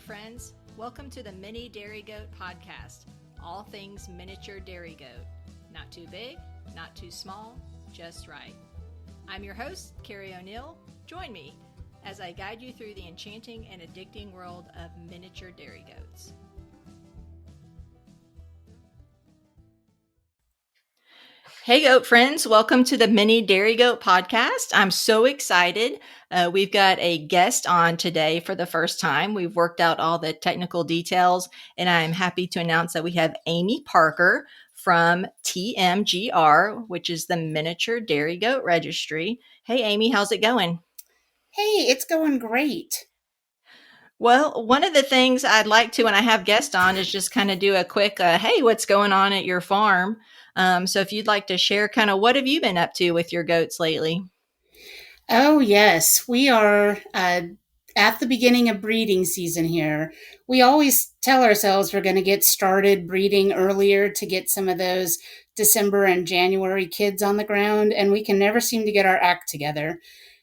friends. Welcome to the Mini Dairy Goat podcast. All things miniature dairy goat. Not too big, not too small, just right. I'm your host, Carrie O'Neill. Join me as I guide you through the enchanting and addicting world of miniature dairy goats. Hey, goat friends. Welcome to the Mini Dairy Goat podcast. I'm so excited. We've got a guest on today for the first time. We've worked out all the technical details, and I'm happy to announce that we have Amy Parker from TMGR, which is the Miniature Dairy Goat Registry. Hey, Amy, how's it going? Hey, it's going great. Well, one of the things I'd like to, when I have guests on, is just kind of do a quick, hey, what's going on at your farm? So if you'd like to share kind of what have you been up to with your goats lately? Oh, yes, we are at the beginning of breeding season here. We always tell ourselves we're going to get started breeding earlier to get some of those December and January kids on the ground, and we can never seem to get our act together.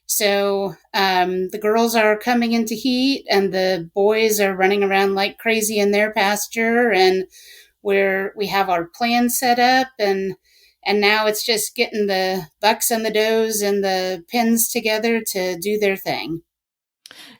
So the girls are coming into heat, and the boys are running around like crazy in their pasture, and we have our plan set up, and now it's just getting the bucks and the does and the pins together to do their thing.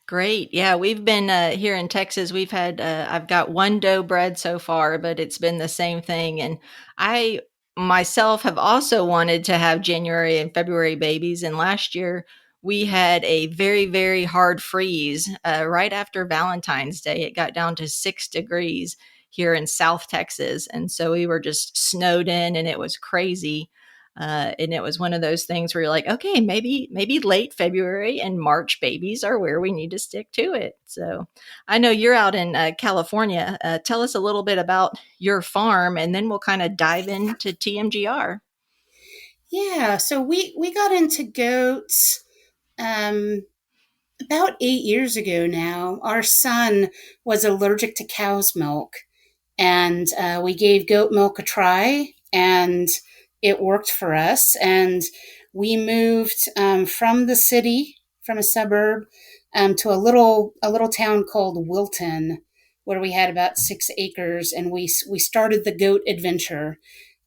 Great. Yeah, we've been here in Texas. We've had, I've got one doe bred so far, but it's been the same thing. And I myself have also wanted to have January and February babies. And last year we had a very, very hard freeze right after Valentine's Day. It got down to 6 degrees here in South Texas. And so we were just snowed in and it was crazy. And it was one of those things where you're like, okay, maybe late February and March babies are where we need to stick to it. So I know you're out in California. Tell us a little bit about your farm, and then we'll kind of dive into TMGR. Yeah, so we got into goats um, about 8 years ago now. Our son was allergic to cow's milk, and we gave goat milk a try, and it worked for us. And we moved from the city, from a suburb, to a little town called Wilton, where we had about 6 acres, and we started the goat adventure.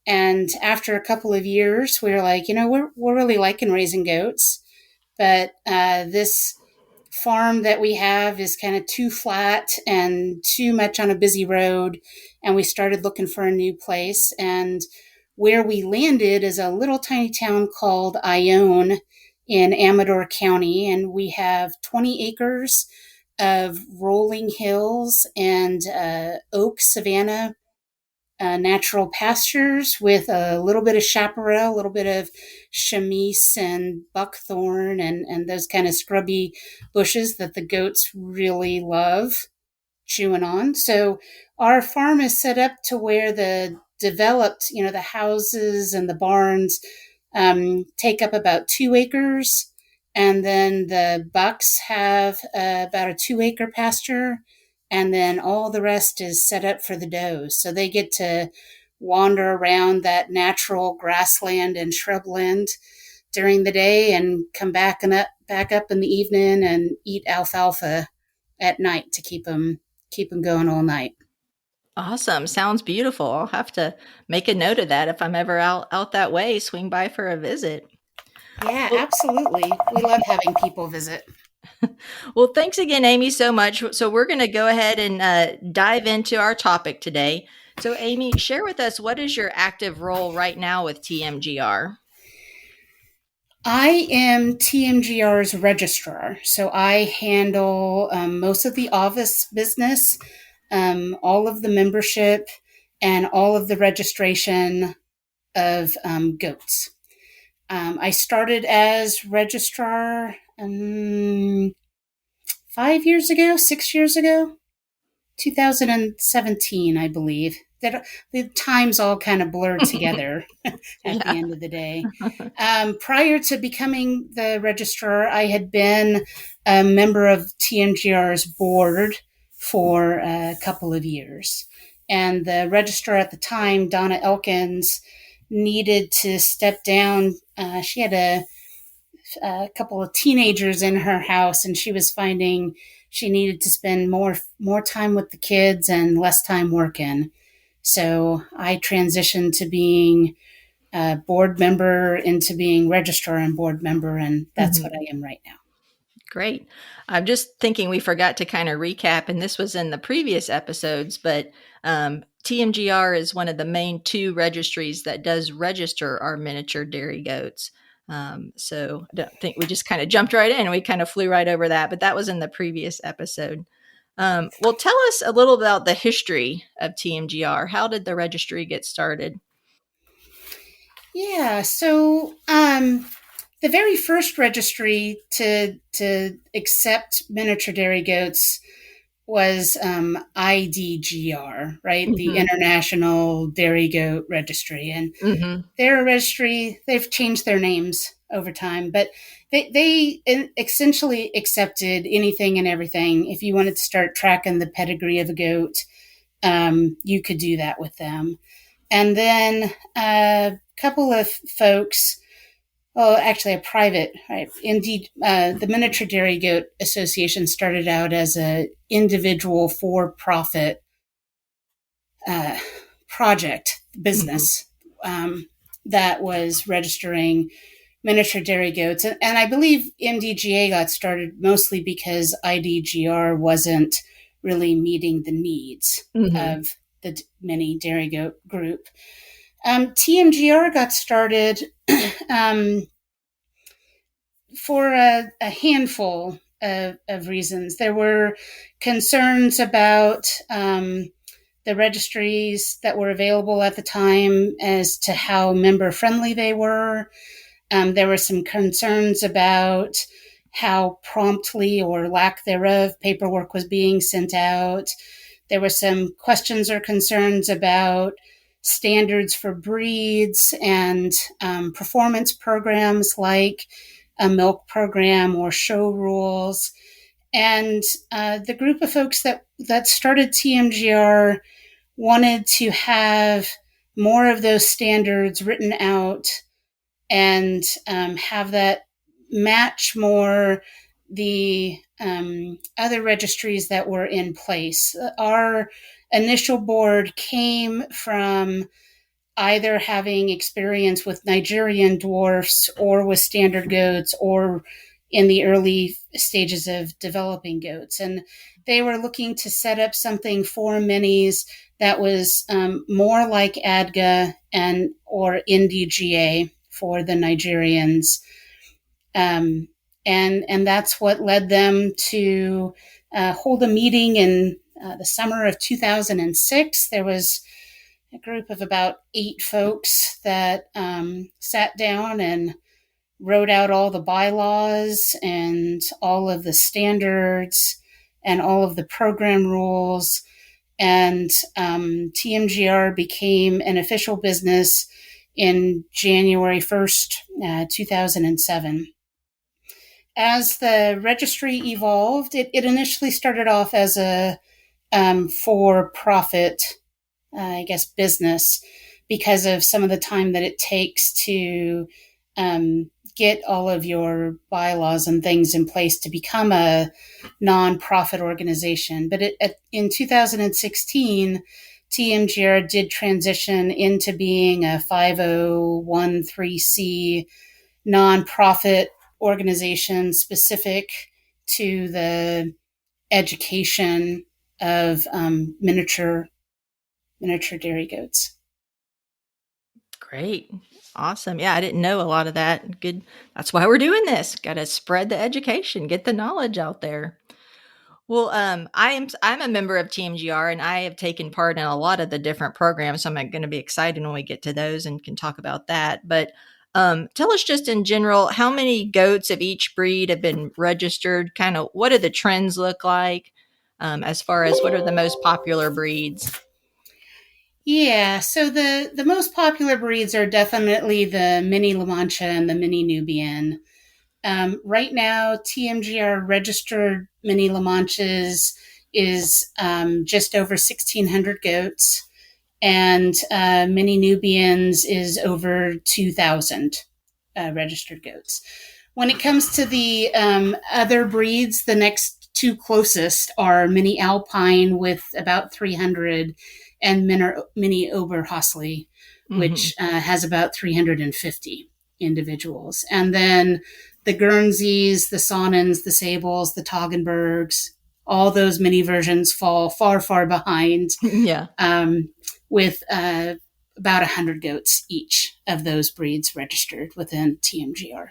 And after a couple of years, we were like, we're really liking raising goats, but this farm that we have is kind of too flat and too much on a busy road. And we started looking for a new place. And where we landed is a little tiny town called Ione in Amador County. And we have 20 acres of rolling hills and oak savanna natural pastures with a little bit of chaparral, a little bit of chamise and buckthorn and those kind of scrubby bushes that the goats really love chewing on. So our farm is set up to where the developed, the houses and the barns take up about 2 acres. And then the bucks have about a 2 acre pasture, and then all the rest is set up for the does. So they get to wander around that natural grassland and shrubland during the day and come back up in the evening and eat alfalfa at night to keep them going all night. Awesome. Sounds beautiful. I'll have to make a note of that if I'm ever out that way, swing by for a visit. Yeah, Well, absolutely. We love having people visit. Well, thanks again, Amy, so much. So we're going to go ahead and dive into our topic today. So, Amy, share with us, what is your active role right now with TMGR? I am TMGR's registrar, so I handle most of the office business, all of the membership, and all of the registration of goats. I started as registrar 5 years ago, 6 years ago, 2017, I believe. That the times all kind of blurred together at the Yeah. end of the day. Prior to becoming the registrar, I had been a member of TMGR's board for a couple of years. And the registrar at the time, Donna Elkins, needed to step down. She had a couple of teenagers in her house, and she was finding she needed to spend more time with the kids and less time working. So I transitioned to being a board member into being registrar and board member, and that's what Mhm. I am right now. Great. I'm just thinking we forgot to kind of recap, and this was in the previous episodes, but TMGR is one of the main two registries that does register our miniature dairy goats. So I don't think we just kind of jumped right in. We kind of flew right over that, but that was in the previous episode. Well, tell us a little about the history of TMGR. How did the registry get started? Yeah, so the very first registry to accept miniature dairy goats was IDGR, right? The Hmm. International Dairy Goat Registry, and Hmm. they're a registry. They've changed their names over time, but they essentially accepted anything and everything. If you wanted to start tracking the pedigree of a goat, you could do that with them. And then a couple of folks, well, actually, a private, right? Indeed, the Miniature Dairy Goat Association started out as a individual for-profit uh, project Hmm. business that was registering miniature dairy goats, and I believe MDGA got started mostly because IDGR wasn't really meeting the needs Hmm. of the mini dairy goat group. TMGR got started um, for a handful of reasons. There were concerns about the registries that were available at the time as to how member friendly they were. There were some concerns about how promptly or lack thereof paperwork was being sent out. There were some questions or concerns about standards for breeds and performance programs like a milk program or show rules. And the group of folks that started TMGR wanted to have more of those standards written out and have that match more the other registries that were in place. Our initial board came from either having experience with Nigerian dwarfs or with standard goats or in the early stages of developing goats. And they were looking to set up something for minis that was more like ADGA and or NDGA for the Nigerians. Um, and that's what led them to hold a meeting in the summer of 2006. There was a group of about 8 folks that sat down and wrote out all the bylaws and all of the standards and all of the program rules. And TMGR became an official business in January 1st, 2007. As the registry evolved, it initially started off as a for profit I guess, business because of some of the time that it takes to get all of your bylaws and things in place to become a nonprofit organization. But in 2016, TMGR did transition into being a 5013C nonprofit organization specific to the education of miniature dairy goats. Great. Awesome. Yeah, I didn't know a lot of that. Good. That's why we're doing this. Got to spread the education, get the knowledge out there. Well, I'm a member of TMGR and I have taken part in a lot of the different programs. So I'm going to be excited when we get to those and can talk about that. But tell us just in general, how many goats of each breed have been registered? Kind of what do the trends look like as far as what are the most popular breeds? Yeah, so the most popular breeds are definitely the Mini La Mancha and the Mini Nubian. Right now, TMGR registered Mini La Manchas is just over 1,600 goats, and Mini Nubians is over 2,000 registered goats. When it comes to the other breeds, the next two closest are Mini Alpine with about 300 and Mini Oberhasli, Hmm. which has about 350 individuals. And then the Guernseys, the Sonnens, the Sables, the Toggenburgs, all those mini versions fall far, far behind, Yeah. um, with about 100 goats each of those breeds registered within TMGR.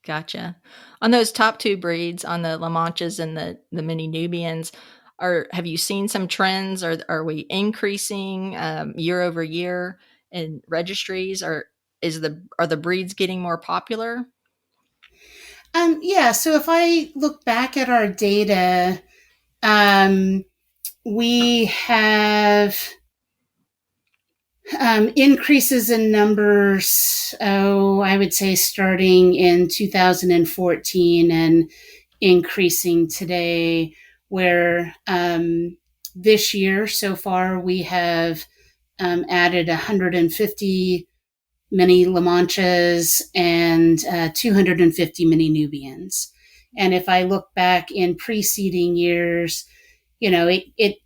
Gotcha. On those top 2 breeds, on the La Manchas and the Mini Nubians, have you seen some trends? Are we increasing, year over year in registries? Or are the breeds getting more popular? Yeah, so if I look back at our data, um, we have increases in numbers, oh, I would say starting in 2014 and increasing today, where this year so far we have added 150 mini La Manchas and 250 mini Nubians. And if I look back in preceding years, it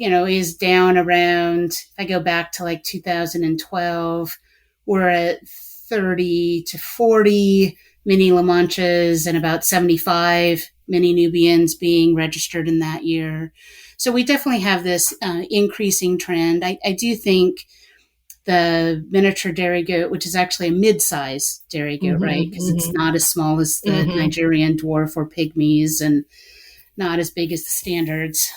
is down around, if I go back to like 2012, we're at 30 to 40 mini La Manchas and about 75 mini Nubians being registered in that year. So we definitely have this increasing trend. I do think the miniature dairy goat, which is actually a mid-size dairy goat, right? Mhm, Because it's mhm, not as small as the mhm. Nigerian dwarf or pygmies and not as big as the standards.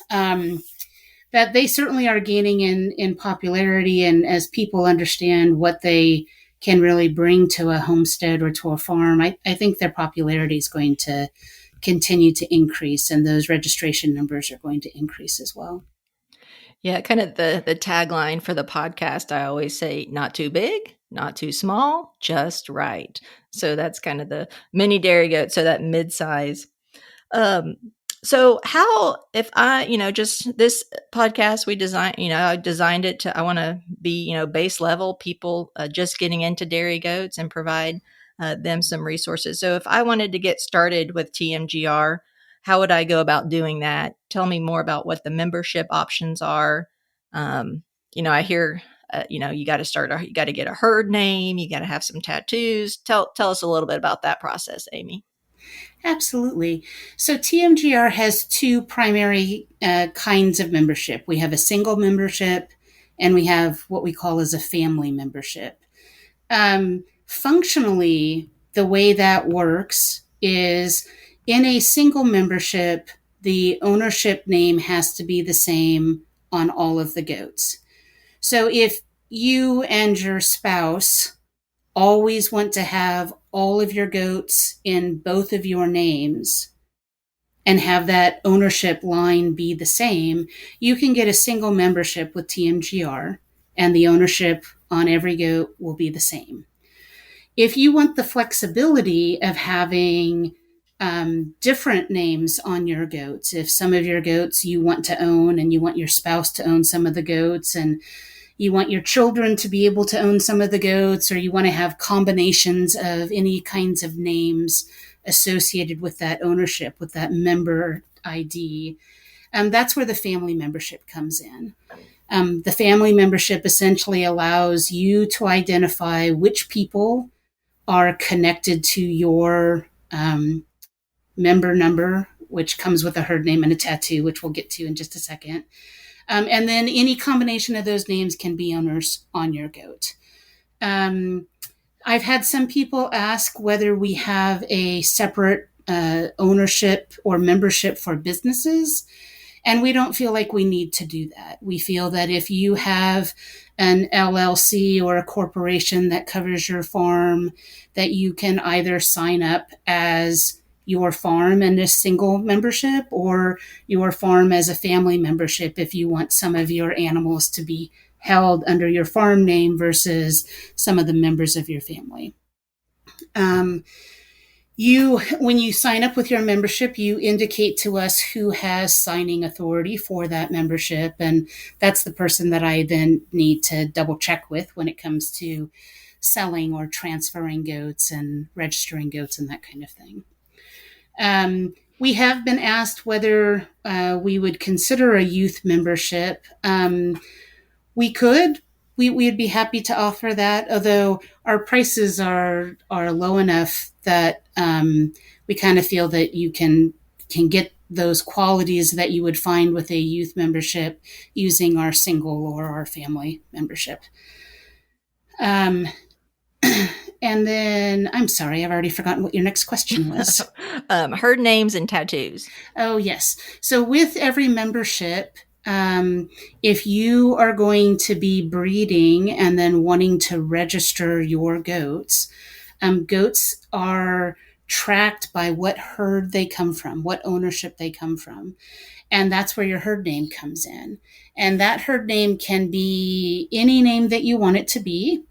That they certainly are gaining in popularity, and as people understand what they can really bring to a homestead or to a farm, I think their popularity is going to continue to increase, and those registration numbers are going to increase as well. Yeah, kind of the tagline for the podcast, I always say, "Not too big, not too small, just right." So that's kind of the mini dairy goat, so that mid-size. Um, so how if I, just this podcast we designed, I designed it to I want to be, base level people just getting into dairy goats and provide them some resources. So if I wanted to get started with TMGR, how would I go about doing that? Tell me more about what the membership options are. I hear you got to you got to get a herd name, you got to have some tattoos. Tell us a little bit about that process, Amy. Absolutely. So TMGR has two primary kinds of membership. We have a single membership, and we have what we call as a family membership. Functionally, the way that works is in a single membership, the ownership name has to be the same on all of the goats. So if you and your spouse always want to have all of your goats in both of your names and have that ownership line be the same, you can get a single membership with TMGR, and the ownership on every goat will be the same. If you want the flexibility of having different names on your goats, if some of your goats you want to own and you want your spouse to own some of the goats, and you want your children to be able to own some of the goats, or you want to have combinations of any kinds of names associated with that ownership, with that member ID, that's where the family membership comes in. The family membership essentially allows you to identify which people are connected to your member number, which comes with a herd name and a tattoo, which we'll get to in just a second. And then any combination of those names can be owners on your goat. Um, I've had some people ask whether we have a separate ownership or membership for businesses. And we don't feel like we need to do that. We feel that if you have an LLC or a corporation that covers your farm, that you can either sign up as your farm and a single membership, or your farm as a family membership if you want some of your animals to be held under your farm name versus some of the members of your family. Um, when you sign up with your membership, you indicate to us who has signing authority for that membership, and that's the person that I then need to double check with when it comes to selling or transferring goats and registering goats and that kind of thing. We have been asked whether we would consider a youth membership. We could. We'd be happy to offer that, although our prices are low enough that we kind of feel that you can get those qualities that you would find with a youth membership using our single or our family membership. Um, and then I'm sorry, I've already forgotten what your next question was. Herd names and tattoos. Oh, yes. So with every membership, if you are going to be breeding and then wanting to register your goats, goats are tracked by what herd they come from, what ownership they come from. And that's where your herd name comes in. And that herd name can be any name that you want it to be.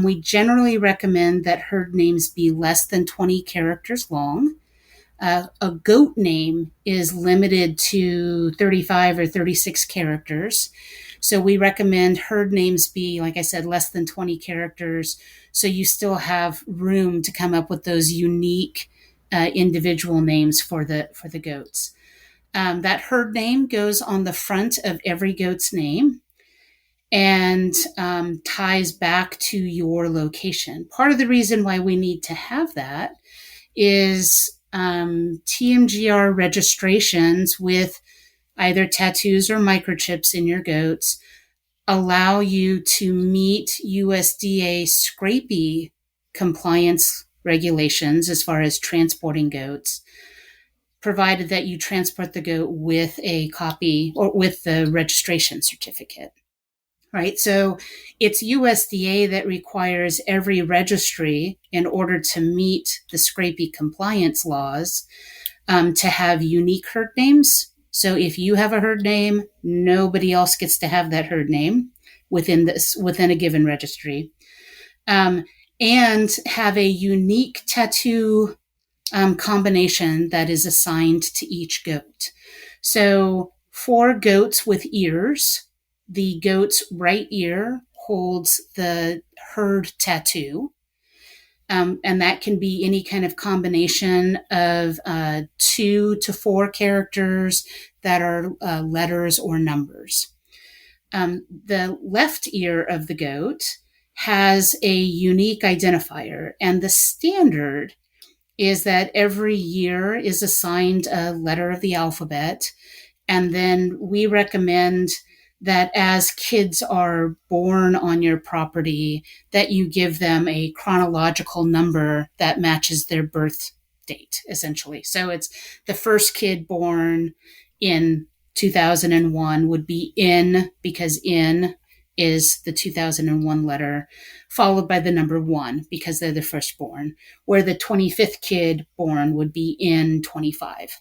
We generally recommend that herd names be less than 20 characters long. A goat name is limited to 35 or 36 characters. So we recommend herd names be, like I said, less than 20 characters. So you still have room to come up with those unique individual names for the goats. That herd name goes on the front of every goat's name and ties back to your location. Part of the reason why we need to have that is TMGR registrations with either tattoos or microchips in your goats allow you to meet USDA scrapie compliance regulations as far as transporting goats, provided that you transport the goat with a copy or with the registration certificate. Right. So it's USDA that requires every registry in order to meet the scrapie compliance laws to have unique herd names. So if you have a herd name, nobody else gets to have that herd name within a given registry, and have a unique tattoo combination that is assigned to each goat. So for goats with ears, the goat's right ear holds the herd tattoo. And that can be any kind of combination of 2 to 4 characters that are letters or numbers. The left ear of the goat has a unique identifier, and the standard is that every year is assigned a letter of the alphabet. And then we recommend that as kids are born on your property, that you give them a chronological number that matches their birth date, essentially. So it's the first kid born in 2001 would be in, because in is the 2001 letter, followed by the number 1 because they're the firstborn, where the 25th kid born would be in 25.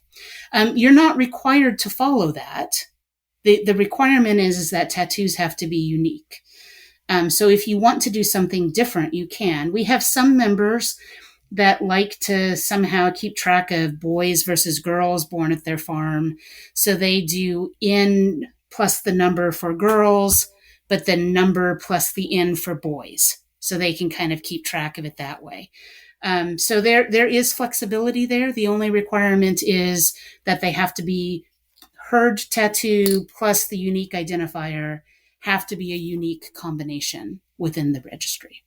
You're not required to follow that. The requirement is that tattoos have to be unique. So if you want to do something different, you can. We have some members that like to somehow keep track of boys versus girls born at their farm. So they do in plus the number for girls, but the number plus the in for boys. So they can kind of keep track of it that way. So there is flexibility there. The only requirement is that they have to be herd tattoo plus the unique identifier have to be a unique combination within the registry.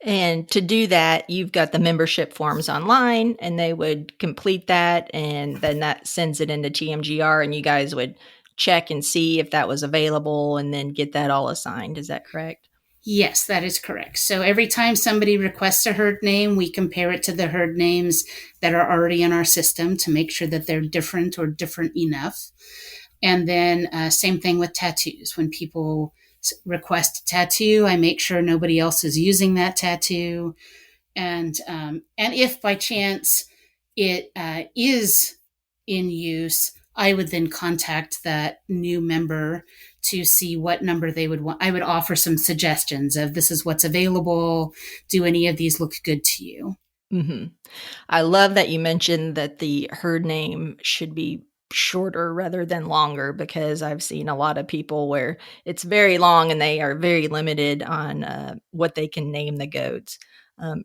And to do that, you've got the membership forms online, and they would complete that, and then that sends it into TMGR, and you guys would check and see if that was available and then get that all assigned. Is that correct? Yes, that is correct. So every time somebody requests a herd name, we compare it to the herd names that are already in our system to make sure that they're different or different enough. And then same thing with tattoos. When people request a tattoo, I make sure nobody else is using that tattoo. And if by chance it is in use, I would then contact that new member to see what number they would want. I would offer some suggestions of this is what's available. Do any of these look good to you? Mm-hmm. I love that you mentioned that the herd name should be shorter rather than longer, because I've seen a lot of people where it's very long and they are very limited on what they can name the goats.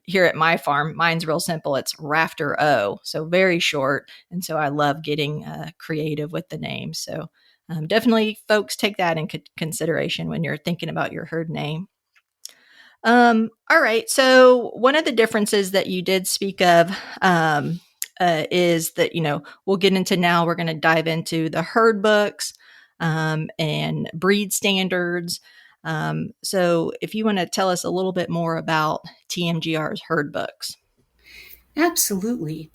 Here at my farm, mine's real simple. It's Rafter O, so very short. And so I love getting creative with the names. So definitely, folks, take that in consideration when you're thinking about your herd name. All right. So one of the differences that you did speak of is that, we'll get into now, we're going to dive into the herd books and breed standards. So if you want to tell us a little bit more about TMGR's herd books. Absolutely.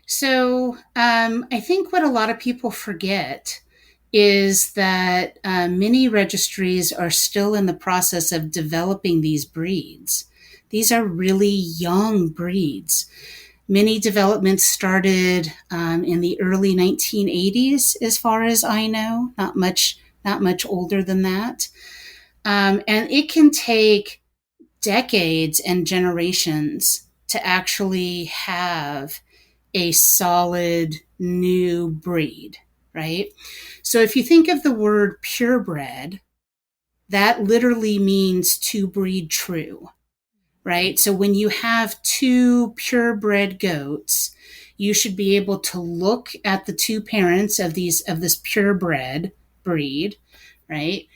So I think what a lot of people forget is that many registries are still in the process of developing these breeds. These are really young breeds. Many developments started in the early 1980s, as far as I know, not much older than that. And it can take decades and generations to actually have a solid new breed, right? So if you think of the word purebred, that literally means to breed true, right? So when you have two purebred goats, you should be able to look at the two parents of this purebred breed, right?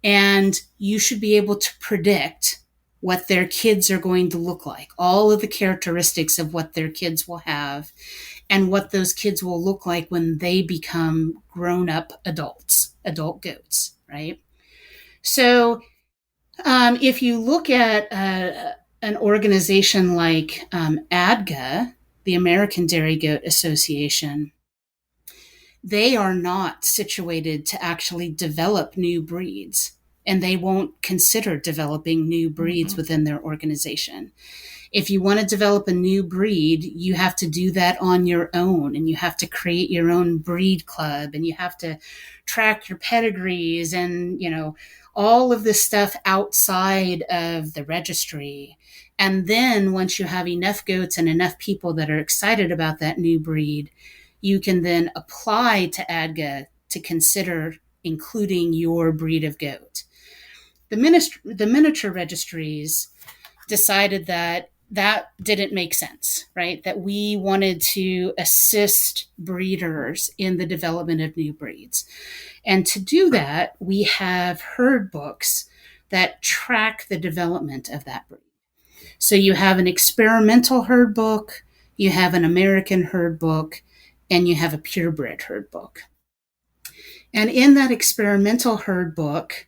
And you should be able to predict what their kids are going to look like, all of the characteristics of what their kids will have, and what those kids will look like when they become grown up adult goats, right? So if you look at an organization like ADGA, the American Dairy Goat Association, they are not situated to actually develop new breeds, and they won't consider developing new breeds within their organization. If you want to develop a new breed, you have to do that on your own, and you have to create your own breed club, and you have to track your pedigrees and, all of this stuff outside of the registry. And then once you have enough goats and enough people that are excited about that new breed, you can then apply to ADGA to consider including your breed of goat. The miniature registries decided that didn't make sense, right? That we wanted to assist breeders in the development of new breeds. And to do that, we have herd books that track the development of that breed. So you have an experimental herd book, you have an American herd book, and you have a purebred herd book. And in that experimental herd book,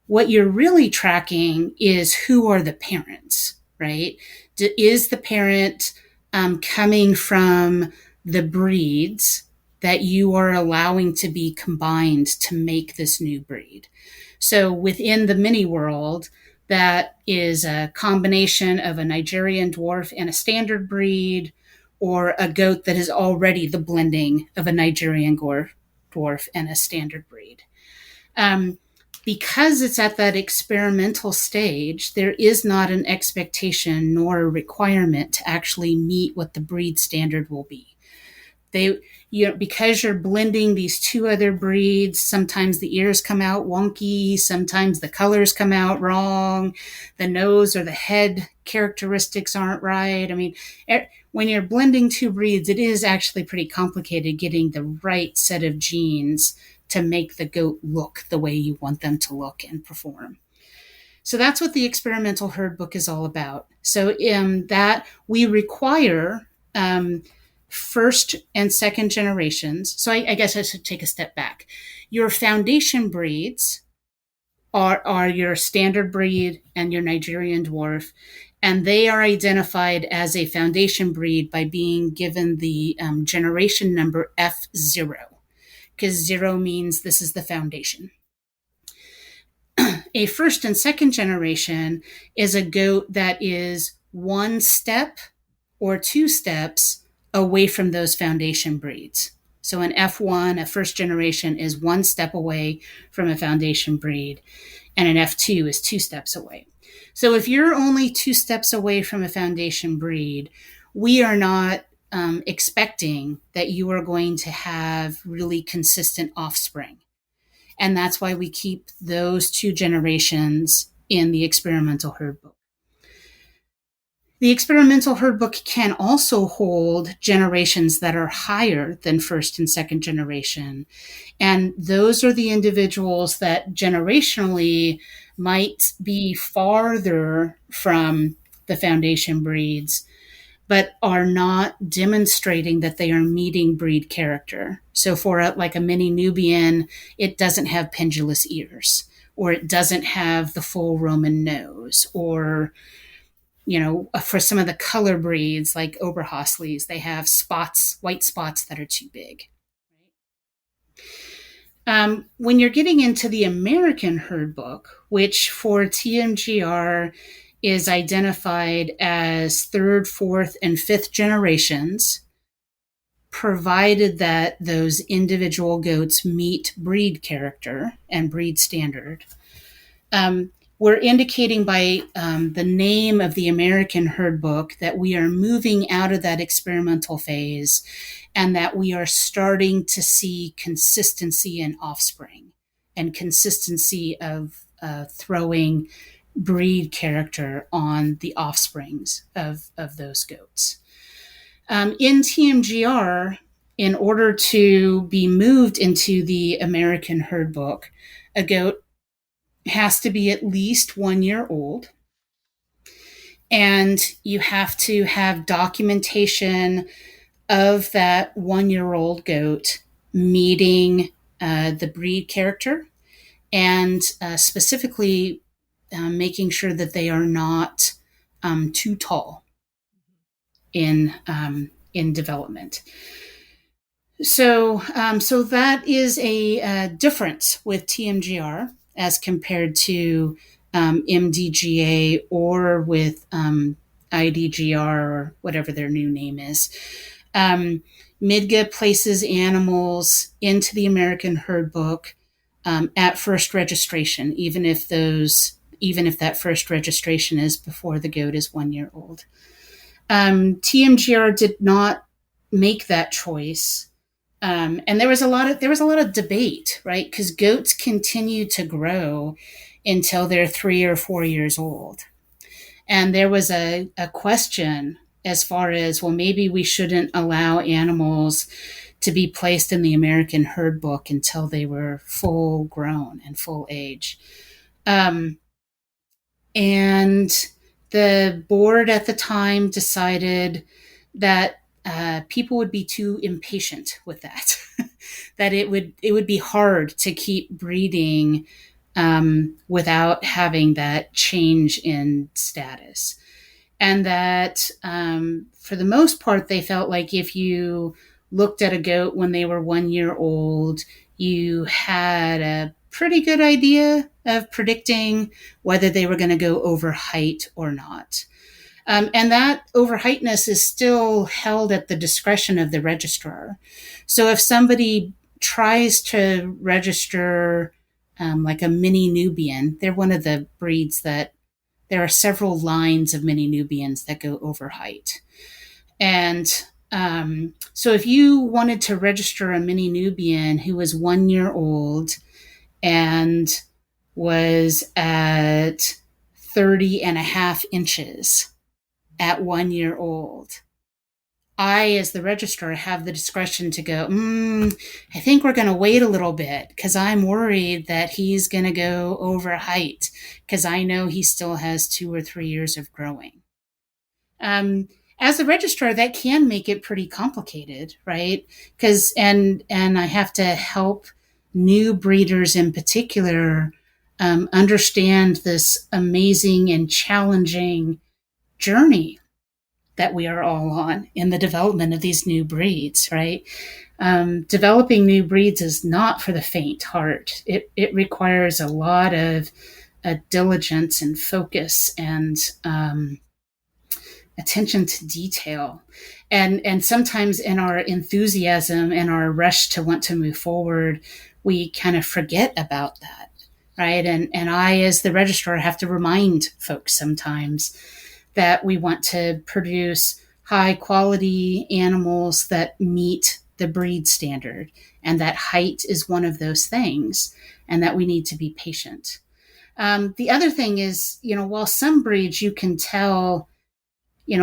what you're really tracking is who are the parents, right? Is the parent coming from the breeds that you are allowing to be combined to make this new breed? So within the mini world, that is a combination of a Nigerian dwarf and a standard breed, or a goat that is already the blending of a Nigerian dwarf and a standard breed. Because it's at that experimental stage, there is not an expectation nor a requirement to actually meet what the breed standard will be. Because you're blending these two other breeds, sometimes the ears come out wonky, sometimes the colors come out wrong, the nose or the head characteristics aren't right. I mean, when you're blending two breeds, it is actually pretty complicated getting the right set of genes to make the goat look the way you want them to look and perform. So that's what the experimental herd book is all about. So that we require first and second generations. So I guess I should take a step back. Your foundation breeds are your standard breed and your Nigerian dwarf, and they are identified as a foundation breed by being given the generation number F0, because 0 means this is the foundation. A first and second generation is a goat that is one step or two steps away from those foundation breeds. So an F1, a first generation, is one step away from a foundation breed, and an F2 is two steps away. So if you're only two steps away from a foundation breed, we are not expecting that you are going to have really consistent offspring. And that's why we keep those two generations in the experimental herd book. The experimental herd book can also hold generations that are higher than first and second generation. And those are the individuals that generationally might be farther from the foundation breeds, but are not demonstrating that they are meeting breed character. So for like a mini Nubian, it doesn't have pendulous ears, or it doesn't have the full Roman nose, or for some of the color breeds like Oberhaslis, they have spots, white spots that are too big. When you're getting into the American herd book, which for TMGR is identified as third, fourth, and fifth generations, provided that those individual goats meet breed character and breed standard. We're indicating by the name of the American herd book that we are moving out of that experimental phase and that we are starting to see consistency in offspring and consistency of throwing breed character on the offsprings of those goats. In TMGR, in order to be moved into the American herd book, a goat has to be at least 1 year old, and you have to have documentation of that 1 year old goat meeting the breed character, and specifically making sure that they are not too tall in development. So that is a difference with TMGR as compared to MDGA or with IDGR or whatever their new name is. MIDGA places animals into the American herd book at first registration, even if that first registration is before the goat is 1 year old. TMGR did not make that choice. And there was a lot of debate, right? Because goats continue to grow until they're 3 or 4 years old. And there was a question as far as, well, maybe we shouldn't allow animals to be placed in the American herd book until they were full grown and full age. And the board at the time decided that people would be too impatient with that, that it would be hard to keep breeding without having that change in status. And that for the most part, they felt like if you looked at a goat when they were 1 year old, you had a pretty good idea of predicting whether they were going to go over height or not. And that overheightness is still held at the discretion of the registrar. So if somebody tries to register like a mini Nubian, they're one of the breeds that there are several lines of mini Nubians that go over height. And so if you wanted to register a mini Nubian who was 1 year old and was at 30 and a half inches at 1 year old, I, as the registrar, have the discretion to go, I think we're going to wait a little bit because I'm worried that he's going to go over height because I know he still has 2 or 3 years of growing. As a registrar, that can make it pretty complicated, right? Because and I have to help new breeders in particular understand this amazing and challenging journey that we are all on in the development of these new breeds, right? Developing new breeds is not for the faint heart. It requires a lot of diligence and focus and attention to detail. And sometimes in our enthusiasm and our rush to want to move forward, we kind of forget about that, right? And I, as the registrar, have to remind folks sometimes that we want to produce high quality animals that meet the breed standard, and that height is one of those things, and that we need to be patient. The other thing is, while some breeds you can tell,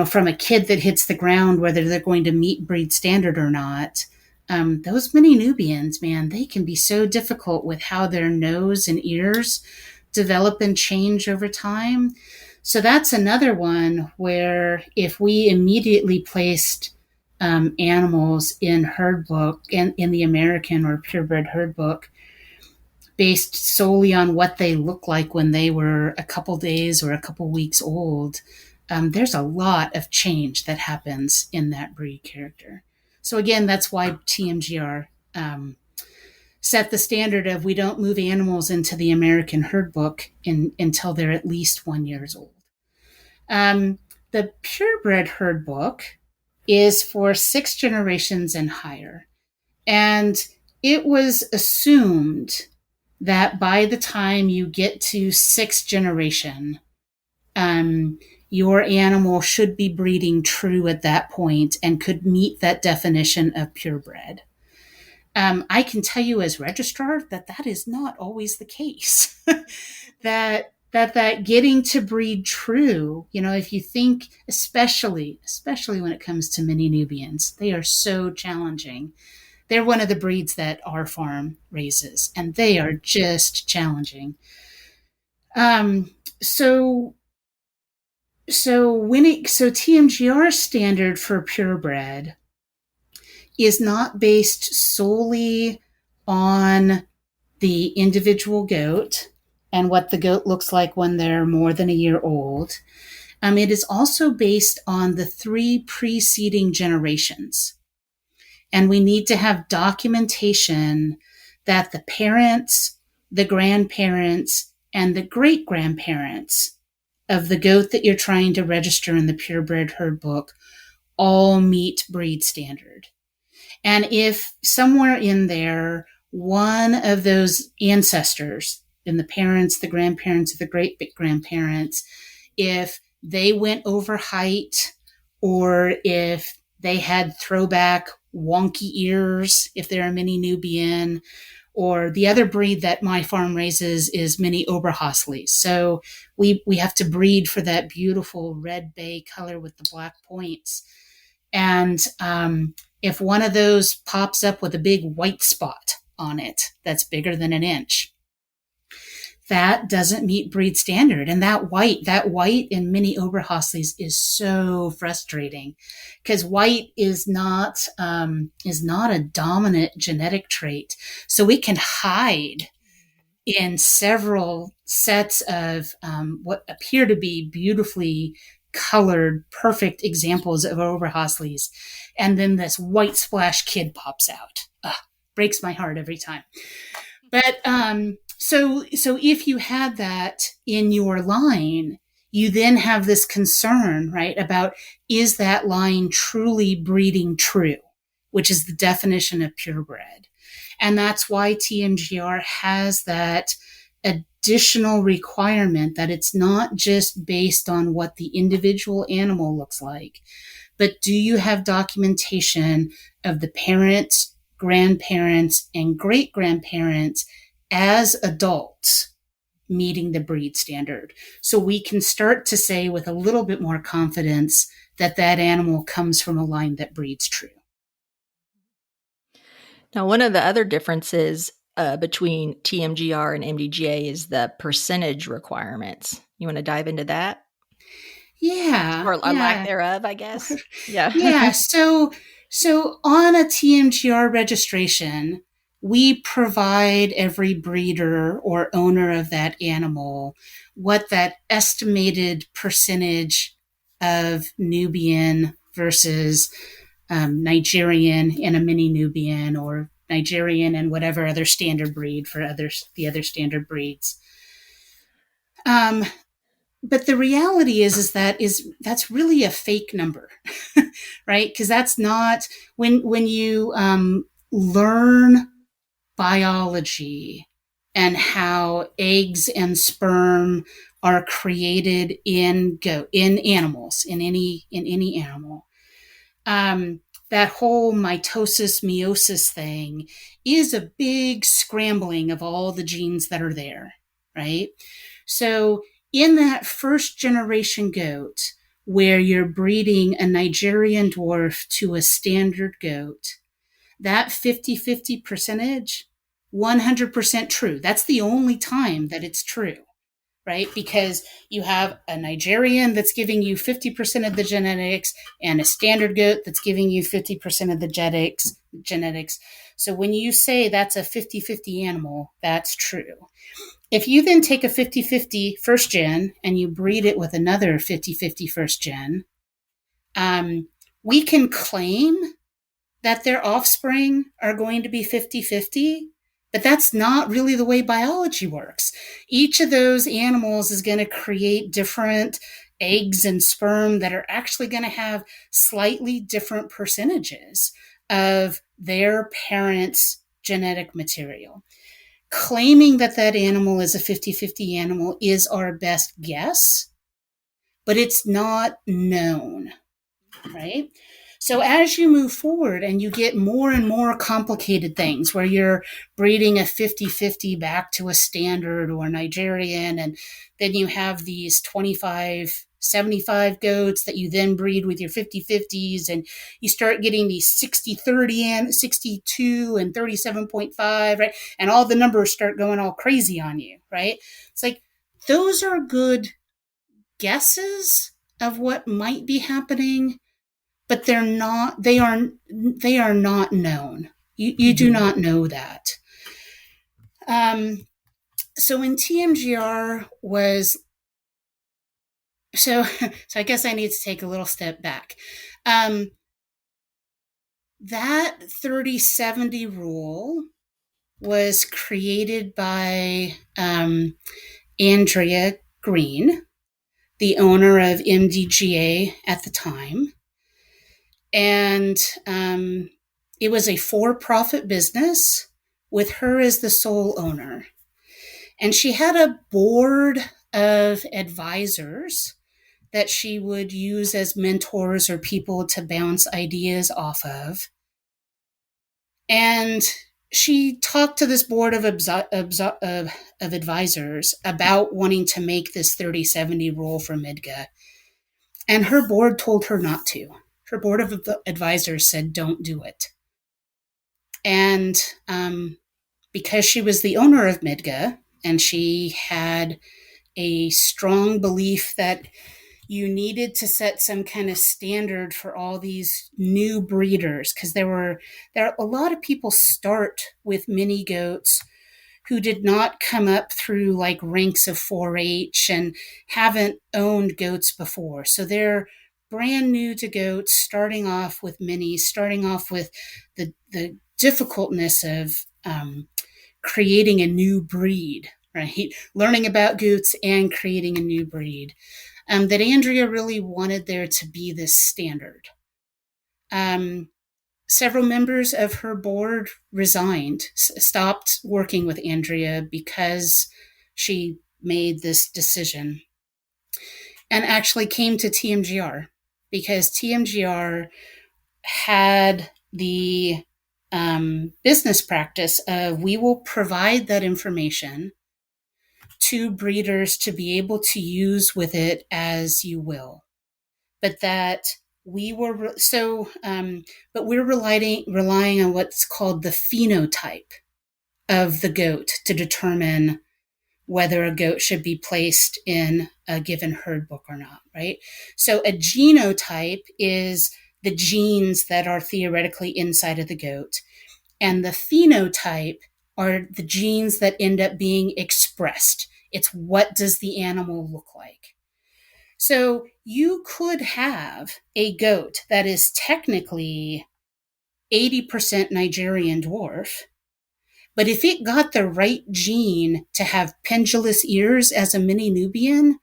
from a kid that hits the ground, whether they're going to meet breed standard or not. Those mini Nubians, man, they can be so difficult with how their nose and ears develop and change over time. So that's another one where if we immediately placed animals in herd book, in the American or purebred herd book, based solely on what they look like when they were a couple days or a couple weeks old, there's a lot of change that happens in that breed character. So again, that's why TMGR set the standard of we don't move animals into the American herd book until they're at least 1 year old. The purebred herd book is for 6 generations and higher. And it was assumed that by the time you get to 6th generation, your animal should be breeding true at that point and could meet that definition of purebred. I can tell you as registrar that is not always the case. that getting to breed true, if you think, especially when it comes to mini Nubians, they are so challenging. They're one of the breeds that our farm raises, and they are just challenging. Um, so so TMGR standard for purebred is not based solely on the individual goat and what the goat looks like when they're more than 1 year old. It is also based on the 3 preceding generations. And we need to have documentation that the parents, the grandparents, and the great grandparents of the goat that you're trying to register in the purebred herd book all meet breed standard. And if somewhere in there, one of those ancestors, in the parents, the grandparents, the great grandparents, if they went over height, or if they had throwback wonky ears, if they're a mini Nubian, or the other breed that my farm raises is mini Oberhaslis. So we have to breed for that beautiful red bay color with the black points. And if one of those pops up with a big white spot on it that's bigger than 1 inch, that doesn't meet breed standard. And that white in mini Oberhaslis is so frustrating, because white is not a dominant genetic trait. So it can hide in several sets of what appear to be beautifully colored, perfect examples of Oberhaslis. And then this white splash kid pops out. Ugh, breaks my heart every time. But so if you had that in your line, you then have this concern, right, about, is that line truly breeding true, which is the definition of purebred. And that's why TMGR has that additional requirement that it's not just based on what the individual animal looks like, but do you have documentation of the parents, grandparents, and great grandparents as adults meeting the breed standard? So we can start to say with a little bit more confidence that that animal comes from a line that breeds true. Now, one of the other differences between TMGR and MDGA is the percentage requirements. You want to dive into that? Yeah, Or a lack thereof, I guess? Yeah. Yeah. So on a TMGR registration, we provide every breeder or owner of that animal what that estimated percentage of Nubian versus Nigerian and a mini Nubian, or Nigerian and whatever other standard breed for the other standard breeds. But the reality is that's really a fake number, right? Because that's not when you learn biology and how eggs and sperm are created in animals, in any animal. That whole mitosis meiosis thing is a big scrambling of all the genes that are there, right? So in that 1st generation goat, where you're breeding a Nigerian dwarf to a standard goat, that 50-50 percentage, 100% true. That's the only time that it's true, right? Because you have a Nigerian that's giving you 50% of the genetics and a standard goat that's giving you 50% of the genetics. So when you say that's a 50-50 animal, that's true. If you then take a 50-50 first gen and you breed it with another 50-50 first gen, we can claim that their offspring are going to be 50-50, but that's not really the way biology works. Each of those animals is going to create different eggs and sperm that are actually going to have slightly different percentages of their parents' genetic material. Claiming that that animal is a 50-50 animal is our best guess, but it's not known, right? So as you move forward and you get more and more complicated things where you're breeding a 50-50 back to a standard or Nigerian, and then you have these 25-75 goats that you then breed with your 50-50s, and you start getting these 60-30 and 62 and 37.5, right? And all the numbers start going all crazy on you, right? It's like those are good guesses of what might be happening, but they are not known. You do not know that. So in TMGR was so so I guess I need to take a little step back. That 30/70 rule was created by Andrea Green, the owner of MDGA at the time. And it was a for-profit business with her as the sole owner. And she had a board of advisors that she would use as mentors or people to bounce ideas off of. And she talked to this board of advisors about wanting to make this 30/70 rule for MIDGA. And her board told her not to. Her board of advisors said, don't do it. And because she was the owner of MIDGA and she had a strong belief that you needed to set some kind of standard for all these new breeders, because there are a lot of people start with mini goats who did not come up through like ranks of 4-H and haven't owned goats before. So they're brand new to goats, starting off with minis, starting off with the difficultness of creating a new breed, right? Learning about goats and creating a new breed. That Andrea really wanted there to be this standard. Several members of her board resigned, stopped working with Andrea because she made this decision, and actually came to TMGR because TMGR had the business practice of we will provide that information to breeders to be able to use with it as you will, but that we were but we're relying on what's called the phenotype of the goat to determine whether a goat should be placed in a given herd book or not, right? So a genotype is the genes that are theoretically inside of the goat, and the phenotype are the genes that end up being expressed. It's what does the animal look like? So you could have a goat that is technically 80% Nigerian dwarf, but if it got the right gene to have pendulous ears as a mini Nubian,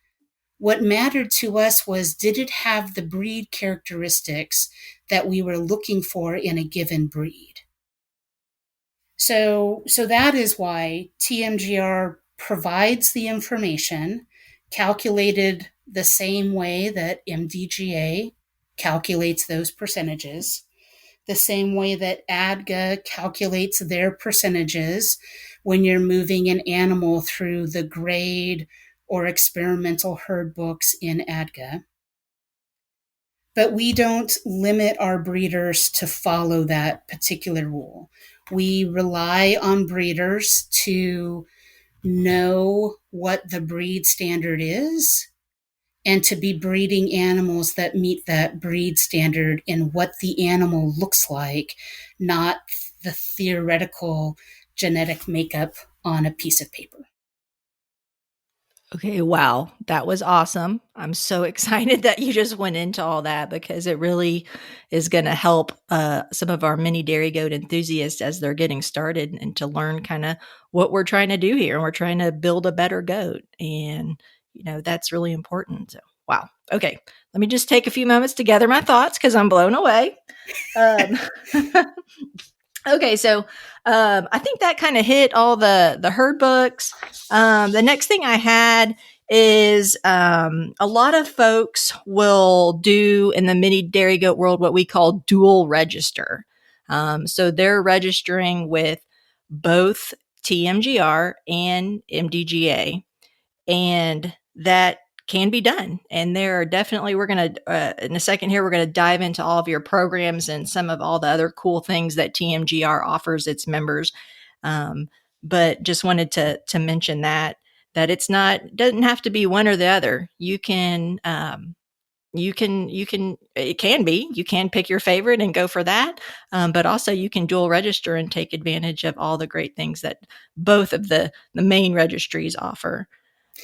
what mattered to us was, did it have the breed characteristics that we were looking for in a given breed? So that is why TMGR provides the information calculated the same way that MDGA calculates those percentages, the same way that ADGA calculates their percentages when you're moving an animal through the grade or experimental herd books in ADGA. but we don't limit our breeders to follow that particular rule. We rely on breeders to know what the breed standard is and to be breeding animals that meet that breed standard in what the animal looks like, not the theoretical genetic makeup on a piece of paper. Okay, wow. That was awesome. I'm so excited that you just went into all that because it really is going to help some of our mini dairy goat enthusiasts as they're getting started and to learn kind of what we're trying to do here. And we're trying to build a better goat. And, that's really important. So, wow. Okay. Let me just take a few moments to gather my thoughts because I'm blown away. Um, Okay, so I think that kind of hit all the herd books. The next thing I had is a lot of folks will do in the mini dairy goat world what we call dual register. So they're registering with both TMGR and MDGA, and that can be done. And there are definitely, we're going to, in a second here, we're going to dive into all of your programs and some of all the other cool things that TMGR offers its members. But just wanted to mention that it's not, doesn't have to be one or the other. It can be, you can pick your favorite and go for that. But also you can dual register and take advantage of all the great things that both of the main registries offer.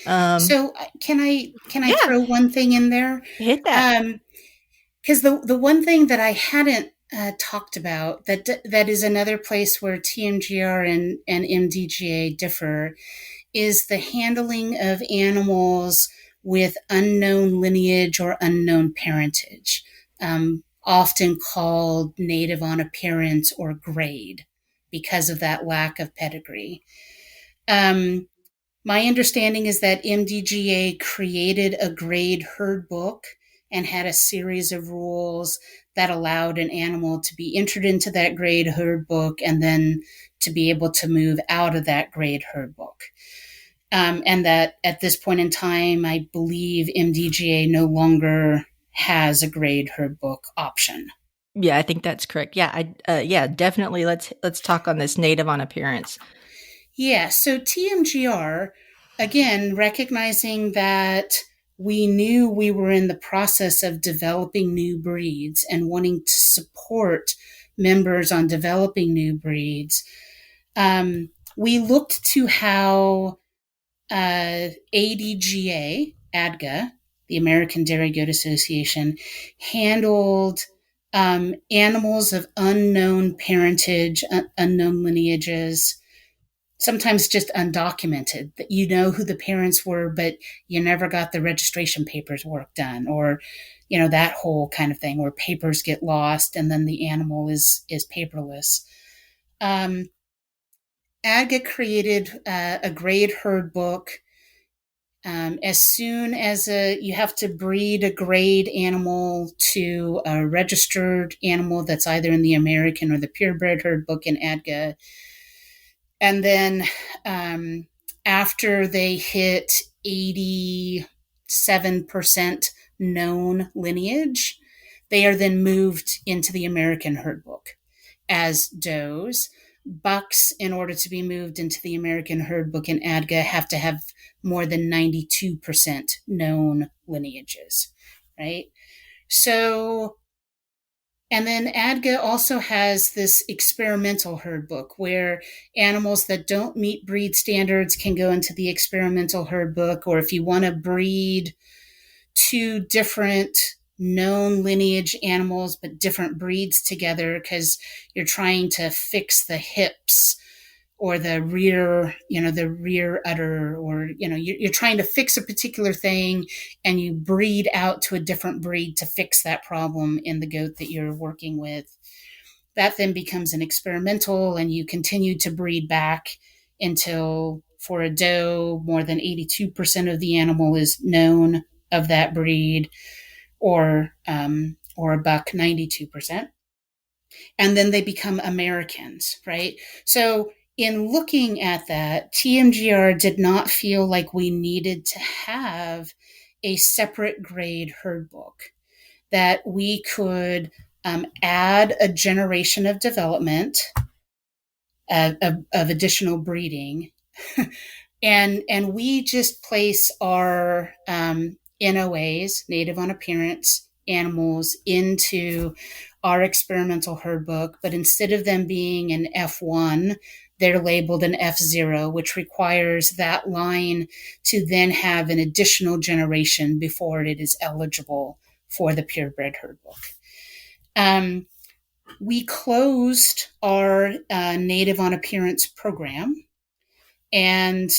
Um, So can I yeah, throw one thing in there? hit that. Because the one thing that I hadn't talked about that is another place where TMGR and MDGA differ is the handling of animals with unknown lineage or unknown parentage, often called native on appearance or grade because of that lack of pedigree. Um, my understanding is that MDGA created a grade herd book and had a series of rules that allowed an animal to be entered into that grade herd book and then to be able to move out of that grade herd book. And that at this point in time, I believe MDGA no longer has a grade herd book option. Yeah, I think that's correct. Yeah, yeah, definitely. Let's talk on this native on appearance. Yeah, so TMGR, again, recognizing that we knew we were in the process of developing new breeds and wanting to support members on developing new breeds, we looked to how ADGA, the American Dairy Goat Association, handled animals of unknown parentage, unknown lineages, sometimes just undocumented, that you know who the parents were, but you never got the registration papers work done, or that whole kind of thing where papers get lost and then the animal is paperless. um, ADGA created a grade herd book. As soon as you have to breed a grade animal to a registered animal that's either in the American or the purebred herd book in ADGA, and then after they hit 87% known lineage, they are then moved into the American herd book as does. Bucks, in order to be moved into the American herd book in ADGA, have to have more than 92% known lineages, right? So, and then ADGA also has this experimental herd book where animals that don't meet breed standards can go into the experimental herd book, or if you want to breed two different known lineage animals but different breeds together because you're trying to fix the hips or the rear udder, or you're trying to fix a particular thing and you breed out to a different breed to fix that problem in the goat that you're working with. That then becomes an experimental, and you continue to breed back until, for a doe, more than 82% of the animal is known of that breed, or a buck, 92%. And then they become Americans, right? So in looking at that, TMGR did not feel like we needed to have a separate grade herd book. that we could add a generation of development of additional breeding. And we just place our NOAs, native on appearance animals, into our experimental herd book, but instead of them being an F1, they're labeled an F0, which requires that line to then have an additional generation before it is eligible for the purebred herd book. We closed our native on appearance program and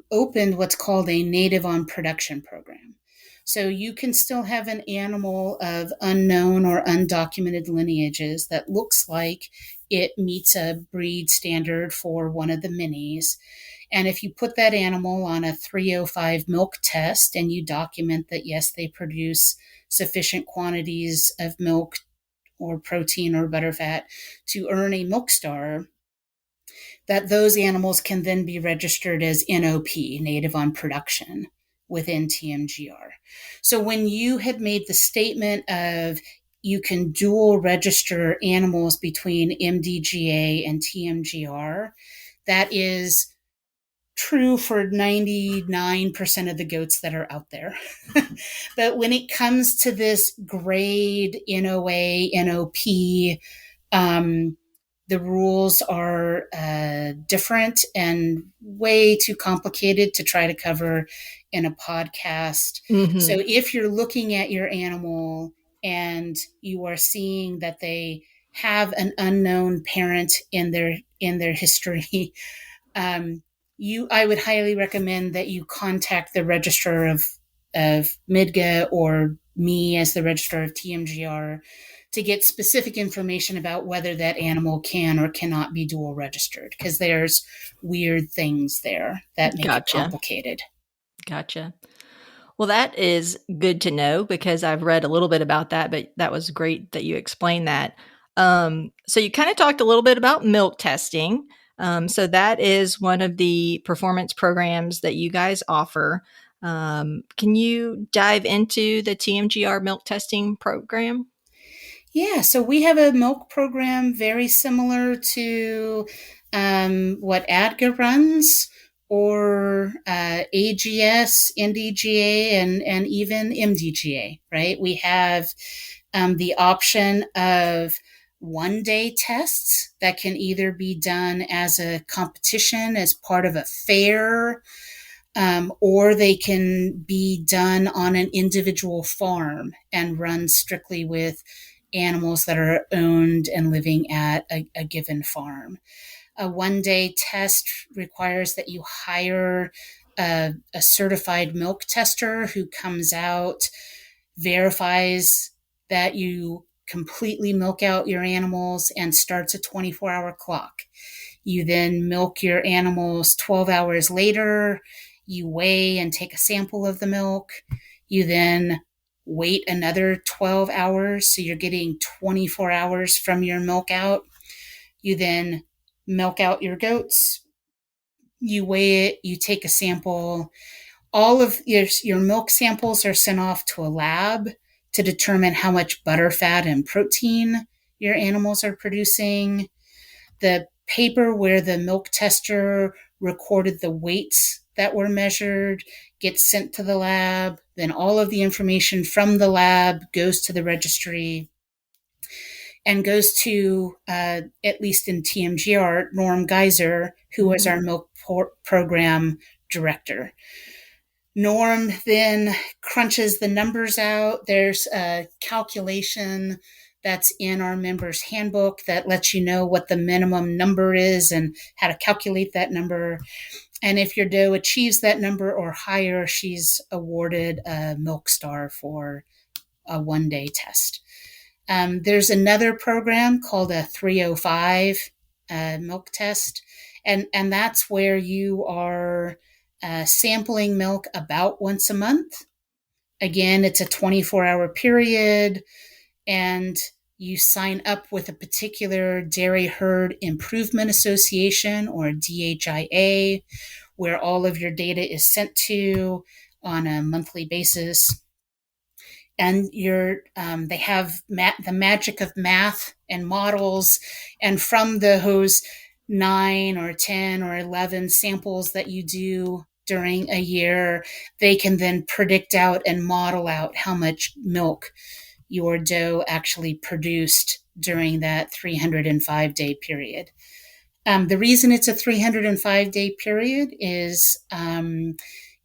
opened what's called a native on production program. So you can still have an animal of unknown or undocumented lineages that looks like it meets a breed standard for one of the minis. And if you put that animal on a 305 milk test and you document that, yes, they produce sufficient quantities of milk or protein or butterfat to earn a milk star, that those animals can then be registered as NOP, native on production, within TMGR. So when you had made the statement of you can dual register animals between MDGA and TMGR, that is true for 99% of the goats that are out there. But when it comes to this grade NOA, NOP, the rules are different and way too complicated to try to cover in a podcast. So Mm-hmm. if you're looking at your animal and you are seeing that they have an unknown parent in their history, I would highly recommend that you contact the registrar of MIDGA or me as the registrar of TMGR to get specific information about whether that animal can or cannot be dual registered, because there's weird things there that make it Gotcha. complicated. Gotcha. Well, that is good to know because I've read a little bit about that, but that was great that you explained that. So you kind of talked a little bit about milk testing. So that is one of the performance programs that you guys offer. Can you dive into the TMGR milk testing program? Yeah, so we have a milk program very similar to what ADGA runs, or AGS, NDGA, and even MDGA, right? We have the option of 1 day tests that can either be done as a competition, as part of a fair, or they can be done on an individual farm and run strictly with animals that are owned and living at a given farm. A 1 day test requires that you hire a certified milk tester who comes out, verifies that you completely milk out your animals, and starts a 24-hour clock. You then milk your animals 12 hours later. You weigh and take a sample of the milk. You then wait another 12 hours. So you're getting 24 hours from your milk out. You then milk out your goats. You weigh it. You take a sample. All of your milk samples are sent off to a lab to determine how much butter, fat, and protein your animals are producing. The paper where the milk tester recorded the weights that were measured gets sent to the lab. Then all of the information from the lab goes to the registry and goes to, at least in TMGR, Norm Geiser, who is Mm-hmm. our milk program director. Norm then crunches the numbers out. There's a calculation that's in our members handbook that lets you know what the minimum number is and how to calculate that number. And if your doe achieves that number or higher, she's awarded a milk star for a 1 day test. There's another program called a 305 milk test, and that's where you are sampling milk about once a month. Again, it's a 24-hour period, and you sign up with a particular Dairy Herd Improvement Association, or DHIA, where all of your data is sent to on a monthly basis. and they have the magic of math and models, and from those 9 or 10 or 11 samples that you do during a year, they can then predict out and model out how much milk your doe actually produced during that 305-day period. The reason it's a 305-day period is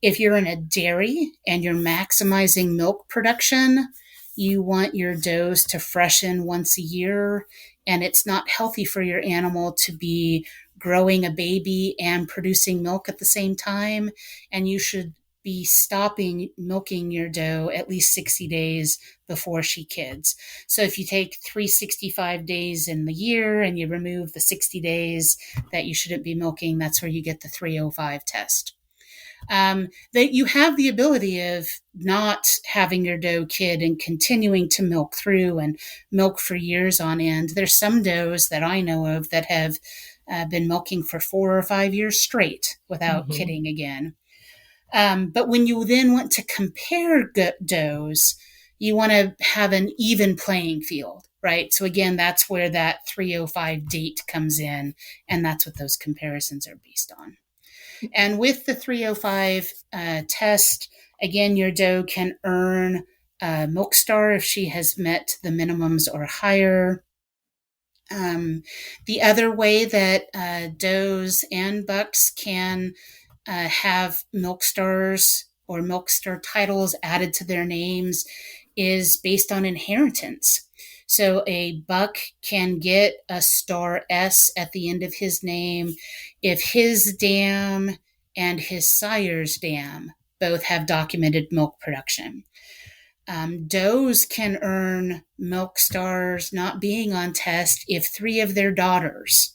if you're in a dairy and you're maximizing milk production, you want your does to freshen once a year, and it's not healthy for your animal to be growing a baby and producing milk at the same time, and you should be stopping milking your doe at least 60 days before she kids. So if you take 365 days in the year and you remove the 60 days that you shouldn't be milking, that's where you get the 305 test. That you have the ability of not having your doe kid and continuing to milk through and milk for years on end. There's some does that I know of that have been milking for 4 or 5 years straight without Mhm. kidding again. But when you then want to compare does, you want to have an even playing field, right? So again, that's where that 305 date comes in, and that's what those comparisons are based on. And with the 305 test, again, your doe can earn a milk star if she has met the minimums or higher. Um, the other way that does and bucks can have milk stars or milk star titles added to their names is based on inheritance. So a buck can get a star S at the end of his name if his dam and his sire's dam both have documented milk production. Does can earn milk stars not being on test if 3 of their daughters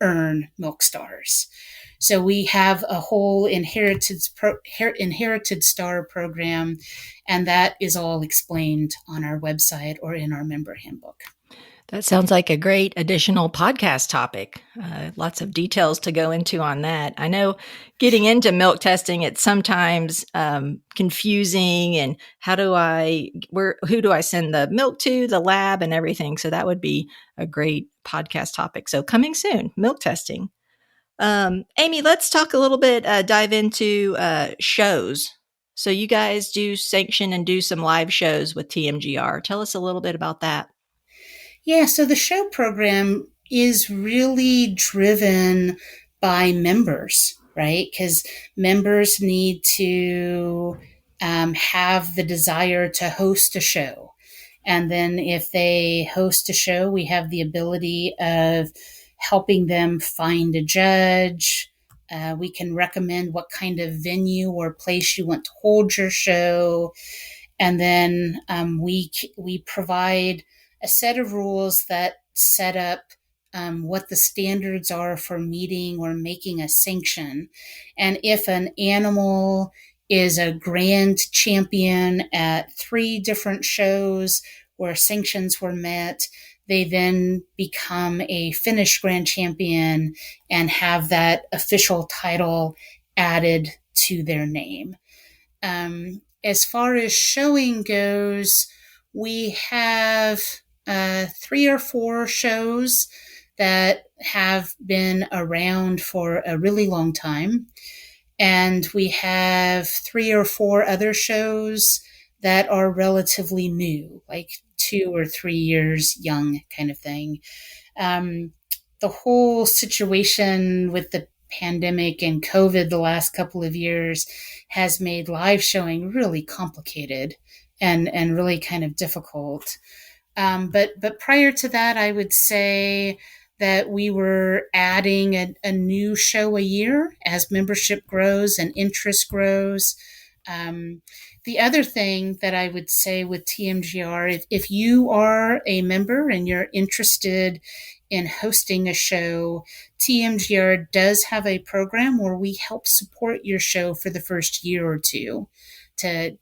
earn milk stars. So we have a whole inherited star program, and that is all explained on our website or in our member handbook. That sounds like a great additional podcast topic. Lots of details to go into on that. I know getting into milk testing, it's sometimes confusing. And who do I send the milk to, the lab, and everything? So that would be a great podcast topic. So coming soon, milk testing. Amy, let's talk a little bit, dive into shows. So you guys do sanction and do some live shows with TMGR. Tell us a little bit about that. Yeah, so the show program is really driven by members, right? Because members need to have the desire to host a show. And then if they host a show, we have the ability of helping them find a judge. We can recommend what kind of venue or place you want to hold your show. And then we provide a set of rules that set up what the standards are for meeting or making a sanction. And if an animal is a grand champion at 3 different shows where sanctions were met, they then become a finished grand champion and have that official title added to their name. As far as showing goes, we have 3 or 4 shows that have been around for a really long time. And we have 3 or 4 other shows that are relatively new, like 2 or 3 years young kind of thing. Um, the whole situation with the pandemic and COVID the last couple of years has made live showing really complicated and really kind of difficult. But prior to that, I would say that we were adding a new show a year as membership grows and interest grows. Um, the other thing that I would say with TMGR, if you are a member and you're interested in hosting a show, TMGR does have a program where we help support your show for the first year or two to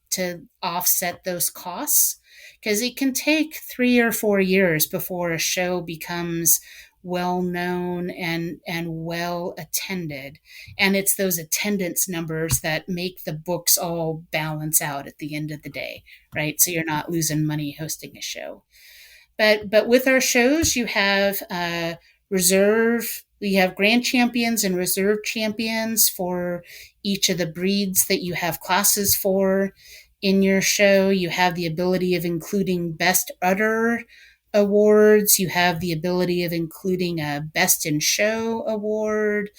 offset those costs, because it can take 3 or 4 years before a show becomes well known, and well attended. And it's those attendance numbers that make the books all balance out at the end of the day, right? So you're not losing money hosting a show. But with our shows, you have reserve. We have grand champions and reserve champions for each of the breeds that you have classes for in your show. You have the ability of including best udder awards. You have the ability of including a best in show award.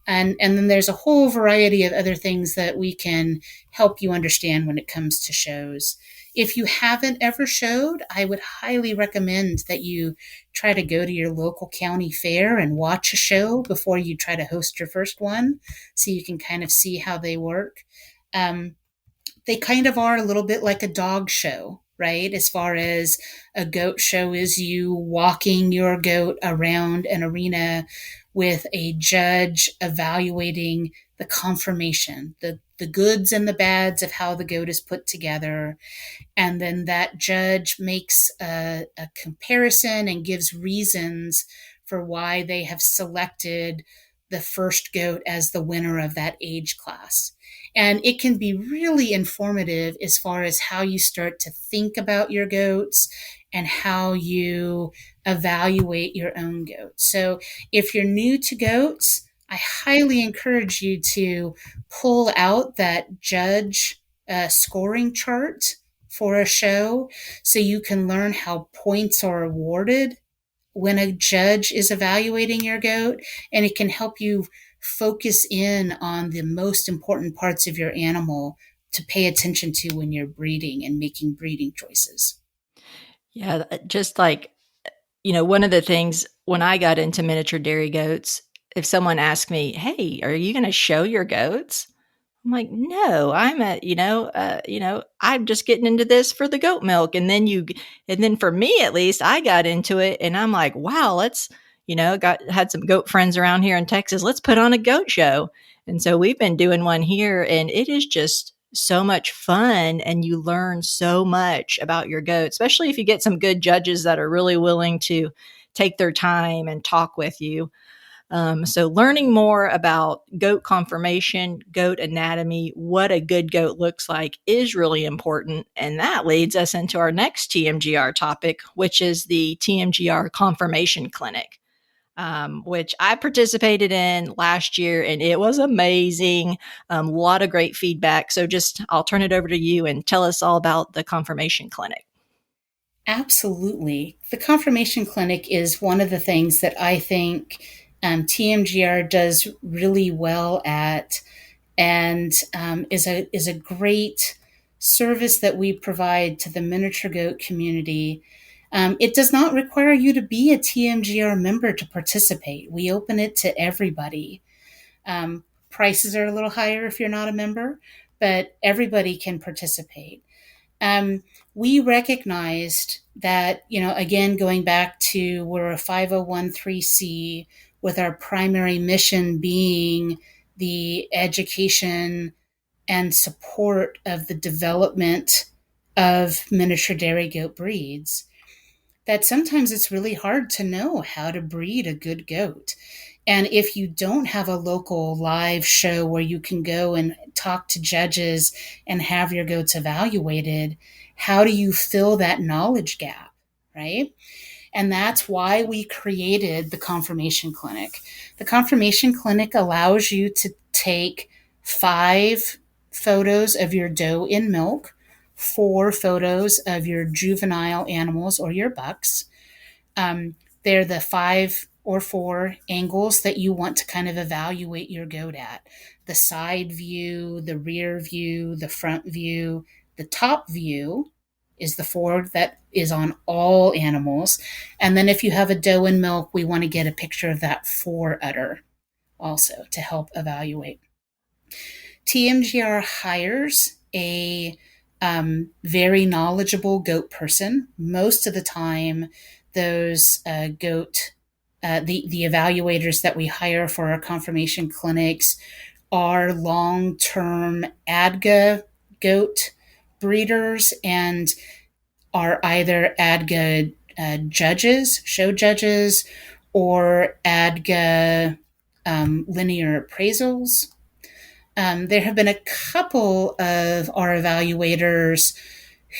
And then there's a whole variety of other things that we can help you understand when it comes to shows. If you haven't ever showed, I would highly recommend that you try to go to your local county fair and watch a show before you try to host your first one, so you can kind of see how they work. Um, they kind of are a little bit like a dog show, right? As far as a goat show is you walking your goat around an arena with a judge evaluating the conformation, the goods and the bads of how the goat is put together. And then that judge makes a comparison and gives reasons for why they have selected the first goat as the winner of that age class. And it can be really informative as far as how you start to think about your goats and how you evaluate your own goat. So if you're new to goats, I highly encourage you to pull out that judge scoring chart for a show so you can learn how points are awarded when a judge is evaluating your goat, and it can help you focus in on the most important parts of your animal to pay attention to when you're breeding and making breeding choices. Yeah, just like, one of the things when I got into miniature dairy goats, if someone asked me, "Hey, are you gonna show your goats?" I'm like, "No, I'm just getting into this for the goat milk." And then for me, at least, I got into it and I'm like, "Wow, let's, had some goat friends around here in Texas. Let's put on a goat show." And so we've been doing one here and it is just so much fun and you learn so much about your goat, especially if you get some good judges that are really willing to take their time and talk with you. So, learning more about goat conformation, goat anatomy, what a good goat looks like is really important. And that leads us into our next TMGR topic, which is the TMGR Conformation Clinic, which I participated in last year and it was amazing. A lot of great feedback. So, I'll turn it over to you and tell us all about the Conformation Clinic. Absolutely. The Conformation Clinic is one of the things that I think TMGR does really well at, and is a great service that we provide to the miniature goat community. It does not require you to be a TMGR member to participate. We open it to everybody. Prices are a little higher if you're not a member, but everybody can participate. We recognized that, again, going back to we're a 501(c) with our primary mission being the education and support of the development of miniature dairy goat breeds, that sometimes it's really hard to know how to breed a good goat. And if you don't have a local live show where you can go and talk to judges and have your goats evaluated, how do you fill that knowledge gap, right? And that's why we created the Conformation Clinic. The Conformation Clinic allows you to take 5 photos of your doe in milk, 4 photos of your juvenile animals or your bucks. They're the 5 or 4 angles that you want to kind of evaluate your goat at: the side view, the rear view, the front view, the top view is the 4 that is on all animals. And then if you have a doe in milk, we want to get a picture of that fore udder also to help evaluate. TMGR hires a very knowledgeable goat person. Most of the time, those the evaluators that we hire for our conformation clinics are long-term ADGA goat breeders and are either ADGA judges, show judges, or ADGA linear appraisals. There have been a couple of our evaluators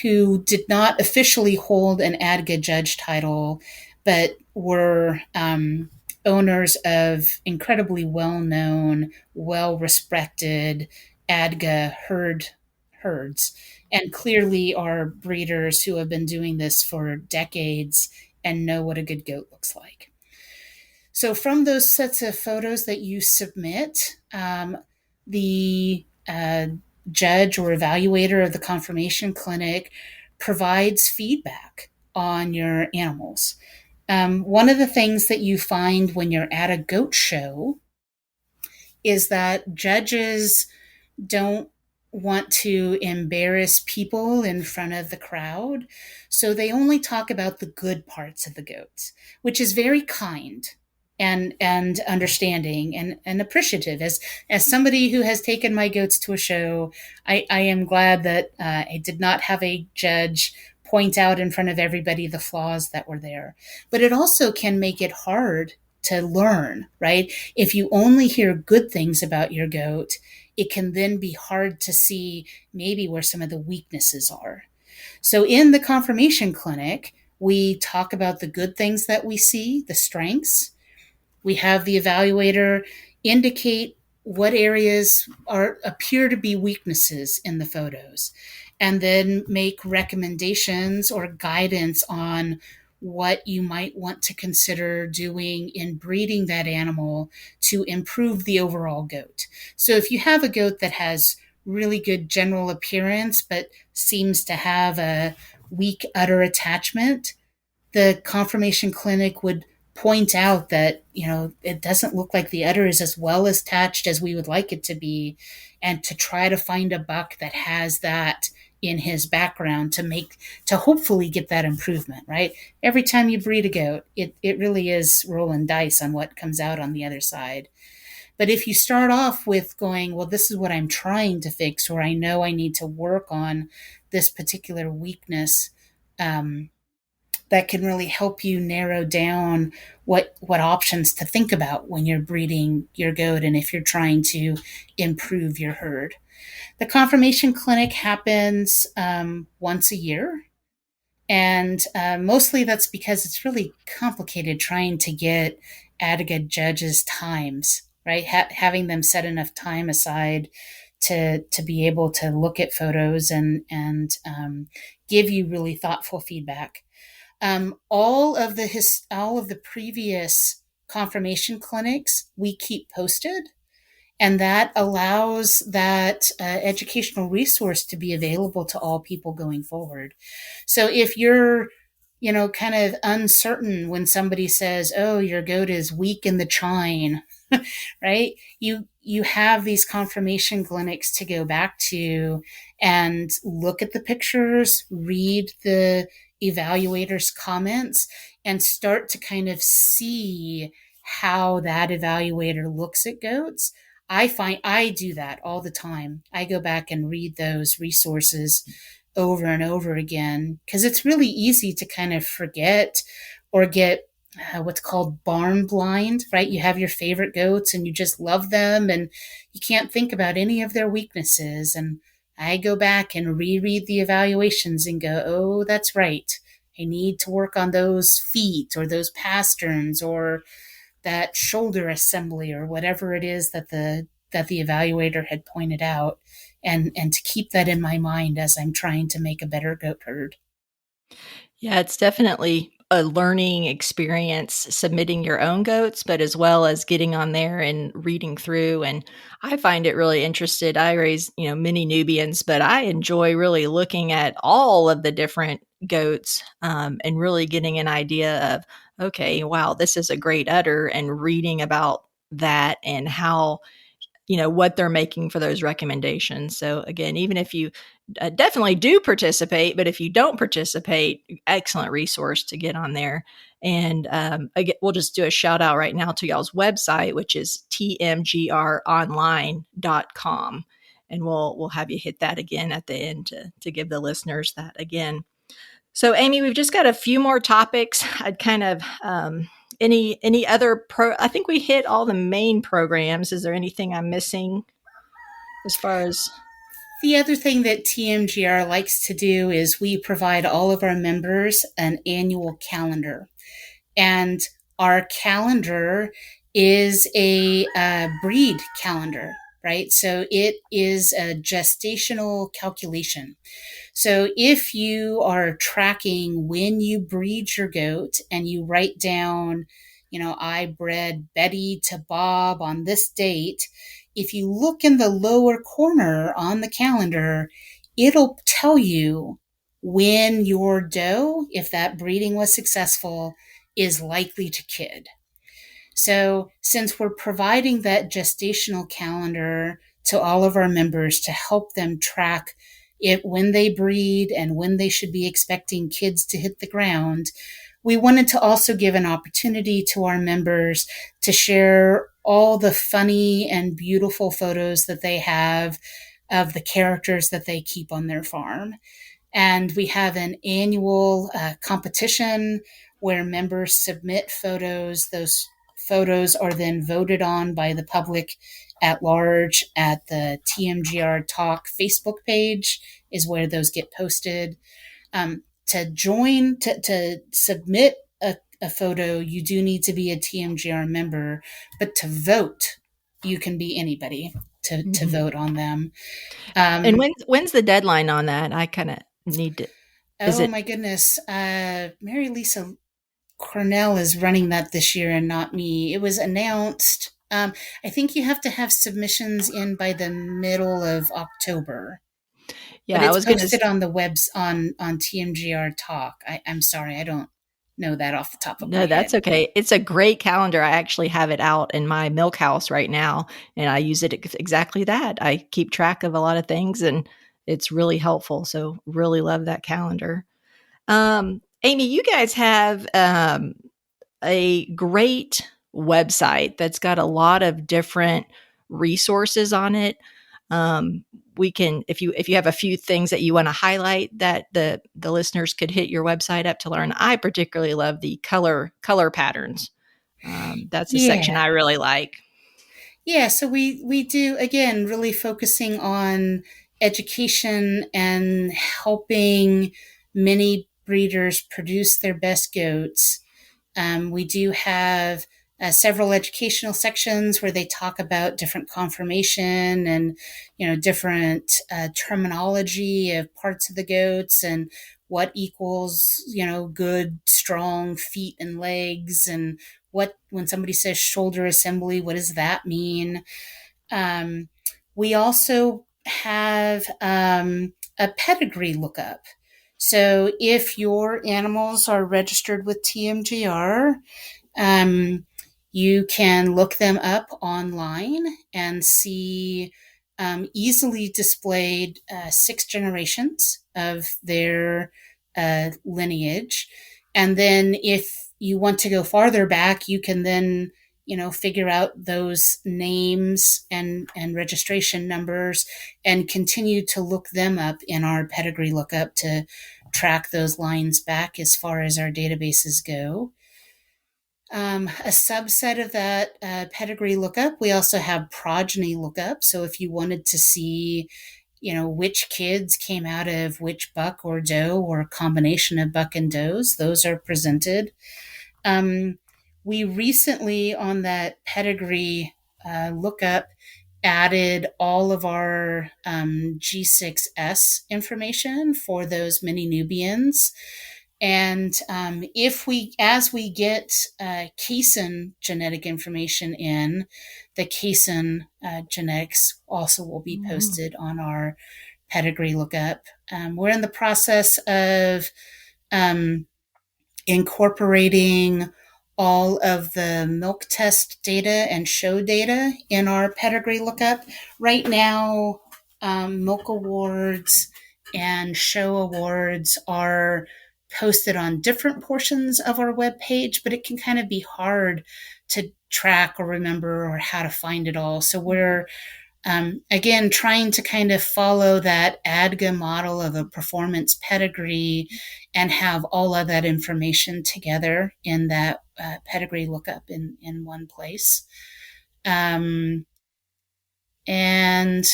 who did not officially hold an ADGA judge title, but were owners of incredibly well known, well respected ADGA herds, and clearly are breeders who have been doing this for decades and know what a good goat looks like. So, from those sets of photos that you submit, the judge or evaluator of the conformation clinic provides feedback on your animals. One of the things that you find when you're at a goat show is that judges don't want to embarrass people in front of the crowd. So they only talk about the good parts of the goats, which is very kind and understanding and appreciative. As somebody who has taken my goats to a show, I am glad that I did not have a judge point out in front of everybody the flaws that were there. But it also can make it hard to learn, right? If you only hear good things about your goat, it can then be hard to see maybe where some of the weaknesses are. So in the conformation clinic, we talk about the good things that we see, the strengths. We have the evaluator indicate what areas appear to be weaknesses in the photos, and then make recommendations or guidance on what you might want to consider doing in breeding that animal to improve the overall goat. So if you have a goat that has really good general appearance but seems to have a weak udder attachment, the conformation clinic would point out that it doesn't look like the udder is as well attached as we would like it to be, and to try to find a buck that has that in his background to hopefully get that improvement. Right, every time you breed a goat, it really is rolling dice on what comes out on the other side. But if you start off with going, well, this is what I'm trying to fix, or I know I need to work on this particular weakness, that can really help you narrow down what options to think about when you're breeding your goat and if you're trying to improve your herd. The conformation clinic happens once a year, and mostly that's because it's really complicated trying to get ADGA judges' times, right? Having them set enough time aside to be able to look at photos and give you really thoughtful feedback. All of the previous confirmation clinics we keep posted, and that allows that educational resource to be available to all people going forward. So if you're kind of uncertain when somebody says, oh, your goat is weak in the chine, right, you have these confirmation clinics to go back to and look at the pictures, read the evaluator's comments, and start to kind of see how that evaluator looks at goats. I find I do that all the time. I go back and read those resources over and over again because it's really easy to kind of forget or get what's called barn blind, right? You have your favorite goats and you just love them and you can't think about any of their weaknesses. And I go back and reread the evaluations and go, oh, that's right. I need to work on those feet or those pasterns or that shoulder assembly or whatever it is that the evaluator had pointed out, and to keep that in my mind as I'm trying to make a better goat herd. Yeah, it's definitely a learning experience submitting your own goats, but as well as getting on there and reading through. And I find it really interested. I raise, many Nubians, but I enjoy really looking at all of the different goats and really getting an idea of, okay, wow, this is a great udder, and reading about that and how what they're making for those recommendations. So again, even if you definitely do participate, but if you don't participate, excellent resource to get on there. And again, we'll just do a shout out right now to y'all's website, which is tmgronline.com. And we'll have you hit that again at the end to give the listeners that again. So, Amy, we've just got a few more topics I'd kind of any other I think we hit all the main programs. Is there anything I'm missing as far as? The other thing that TMGR likes to do is we provide all of our members an annual calendar. And our calendar is a breed calendar, right? So it is a gestational calculation. So if you are tracking when you breed your goat and you write down, I bred Betty to Bob on this date, if you look in the lower corner on the calendar, it'll tell you when your doe, if that breeding was successful, is likely to kid. So, since we're providing that gestational calendar to all of our members to help them track it when they breed and when they should be expecting kids to hit the ground, we wanted to also give an opportunity to our members to share all the funny and beautiful photos that they have of the characters that they keep on their farm. And we have an annual competition where members submit photos. Those photos are then voted on by the public at large at the TMGR Talk Facebook page, is where those get posted. To submit a photo, you do need to be a TMGR member, but to vote, you can be anybody to Mhm. vote on them. And Um, when's the deadline on that? I kind of need to. Is oh it? my goodness. Mary Lisa Cornell is running that this year and not me. It was announced. I think you have to have submissions in by the middle of October, but Yeah, I it's was gonna. posted on the webs on TMGR Talk. I'm sorry, I don't know that off the top of my No, that's head. okay. It's a great calendar. I actually have it out in my milk house right now, and I use it exactly that. I keep track of a lot of things, and it's really helpful. So, really love that calendar. Amy, you guys have a great website that's got a lot of different resources on it. Um, we can, if you have a few things that you want to highlight that the listeners could hit your website up to learn. I particularly love the color patterns. That's a section Yeah. I really like. Yeah, so we do again really focusing on education and helping many breeders produce their best goats. We do have several educational sections where they talk about different conformation and different terminology of parts of the goats and what equals good strong feet and legs, and what when somebody says shoulder assembly, what does that mean? um, we also have a pedigree lookup. So if your animals are registered with TMGR, um, you can look them up online and see easily displayed 6 generations of their lineage. And then if you want to go farther back, you can then figure out those names and registration numbers and continue to look them up in our pedigree lookup to track those lines back as far as our databases go. A subset of that pedigree lookup, we also have progeny lookup. So if you wanted to see, which kids came out of which buck or doe or a combination of buck and does, those are presented. Um, we recently, on that pedigree lookup, added all of our G6S information for those mini Nubians. And if we, as we get casein genetic information in, the casein genetics also will be Mhm. posted on our pedigree lookup. We're in the process of um, incorporating all of the milk test data and show data in our pedigree lookup. Right now, milk awards and show awards are posted on different portions of our web page, but it can kind of be hard to track or remember or how to find it all. So we're again trying to kind of follow that ADGA model of a performance pedigree and have all of that information together in that pedigree lookup in one place. Um, and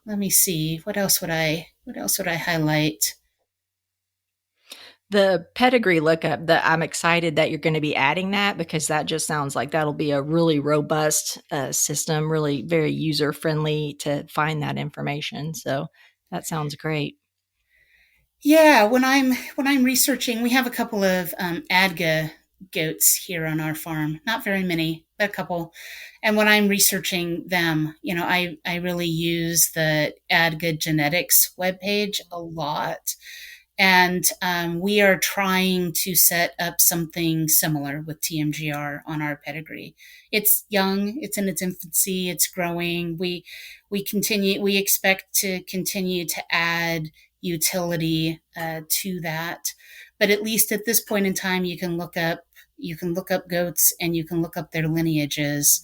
let me see, what else would I highlight? The pedigree lookup, that I'm excited that you're gonna be adding that because that just sounds like that'll be a really robust, system, really very user-friendly to find that information, so that sounds great. Yeah, when I'm researching, we have a couple of ADGA goats here on our farm. Not very many, but a couple. And when I'm researching them, I really use the ADGA genetics webpage a lot. And we are trying to set up something similar with TMGR on our pedigree. It's young, it's in its infancy, it's growing. We expect to continue to add utility to that. But at least at this point in time, you can look up goats and you can look up their lineages,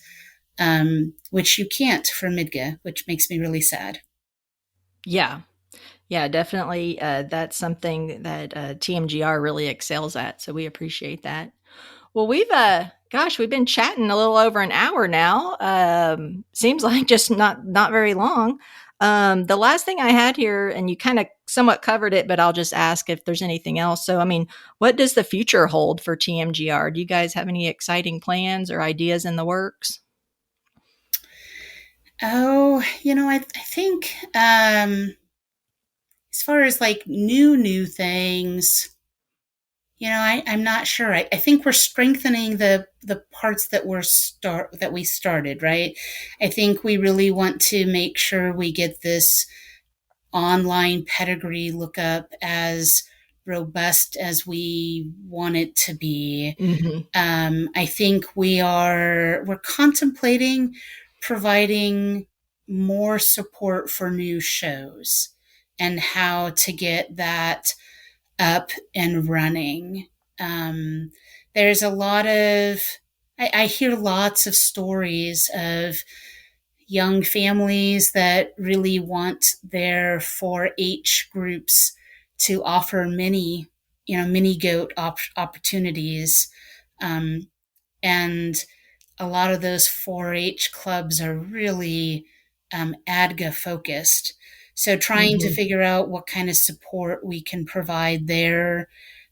which you can't for Midga, which makes me really sad. Yeah. Yeah, definitely, that's something that, TMGR really excels at, so we appreciate that. Well, we've been chatting a little over an hour now. Seems like just not very long. The last thing I had here, and you kind of somewhat covered it, but I'll just ask if there's anything else. So, I mean, what does the future hold for TMGR? Do you guys have any exciting plans or ideas in the works? Oh, I think as far as like new things, I'm not sure. I think we're strengthening the parts that we started, right? I think we really want to make sure we get this online pedigree lookup as robust as we want it to be. Hmm. I think we're contemplating providing more support for new shows and how to get that up and running. Um, there's a lot of I hear lots of stories of young families that really want their 4-H groups to offer mini goat opportunities. Um, and a lot of those 4-H clubs are really ADGA focused. So trying to Hmm. figure out what kind of support we can provide there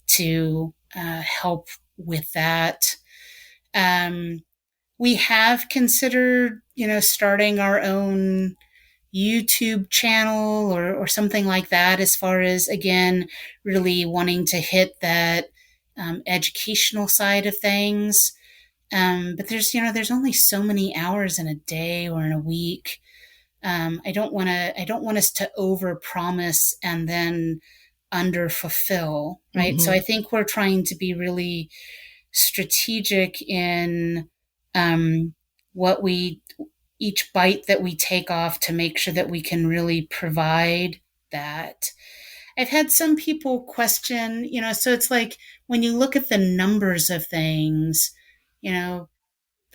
to help with that. Um, we have considered, starting our own YouTube channel or something like that, as far as, again, really wanting to hit that educational side of things. But there's only so many hours in a day or in a week. I don't want us to overpromise and then under fulfill, right? So I Hmm. think we're trying to be really strategic in um, what we each bite that we take off to make sure that we can really provide that. I've had some people question, so it's like when you look at the numbers of things, you know,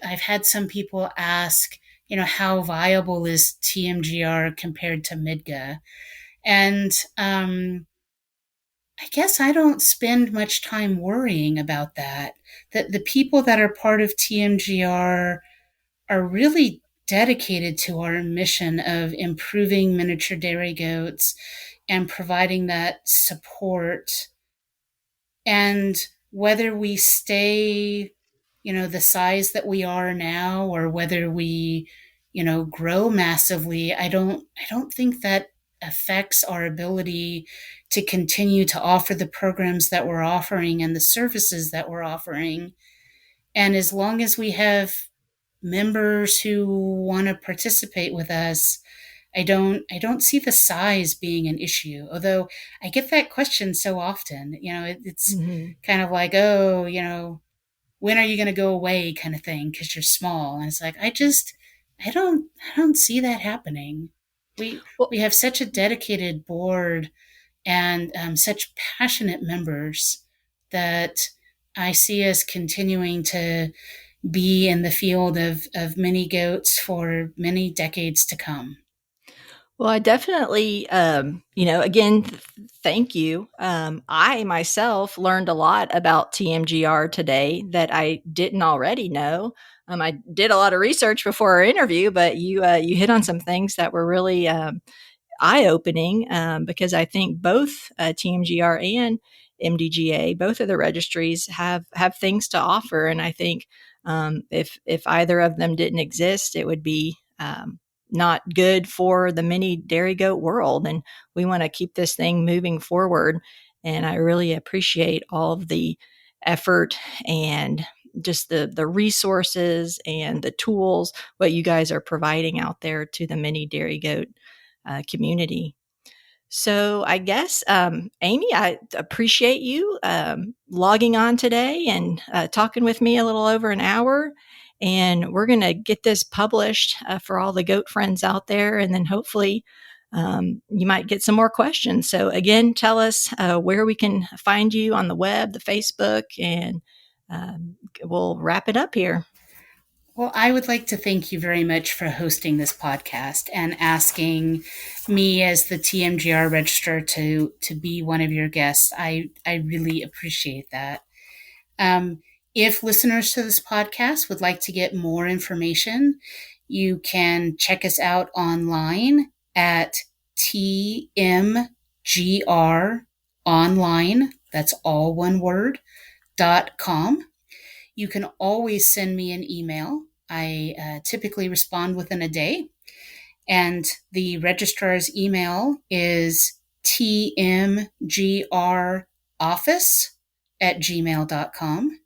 I've had some people ask, how viable is TMGR compared to MIDGA? And I guess I don't spend much time worrying about that. That the people that are part of TMGR are really dedicated to our mission of improving miniature dairy goats and providing that support. And whether we stay, the size that we are now, or whether we, grow massively, I don't think that affects our ability to continue to offer the programs that we're offering and the services that we're offering. And as long as we have members who want to participate with us, I don't see the size being an issue. Although I get that question so often. It's Hmm. kind of like, oh, when are you going to go away, kind of thing, because you're small. And it's like, I don't see that happening. We Well, have such a dedicated board and such passionate members that I see us continuing to be in the field of mini goats for many decades to come. Well, I definitely, again, thank you. I myself learned a lot about TMGR today that I didn't already know. I did a lot of research before our interview, but you hit on some things that were really eye opening, because I think both TMGR and MDGA, both of the registries, have things to offer, and I think if either of them didn't exist, it would be not good for the mini dairy goat world, and we want to keep this thing moving forward. And I really appreciate all of the effort and just the resources and the tools what you guys are providing out there to the mini dairy goat community. So I guess, Amy, I appreciate you logging on today and talking with me a little over an hour. And we're going to get this published for all the goat friends out there. And then hopefully you might get some more questions. So, again, tell us where we can find you on the web, the Facebook, and we'll wrap it up here. Well, I would like to thank you very much for hosting this podcast and asking me as the TMGR registrar to be one of your guests. I really appreciate that. Um, if listeners to this podcast would like to get more information, you can check us out online at TMGR online. That's all one word, .com. You can always send me an email. I typically respond within a day. And the registrar's email is tmgroffice@gmail.com.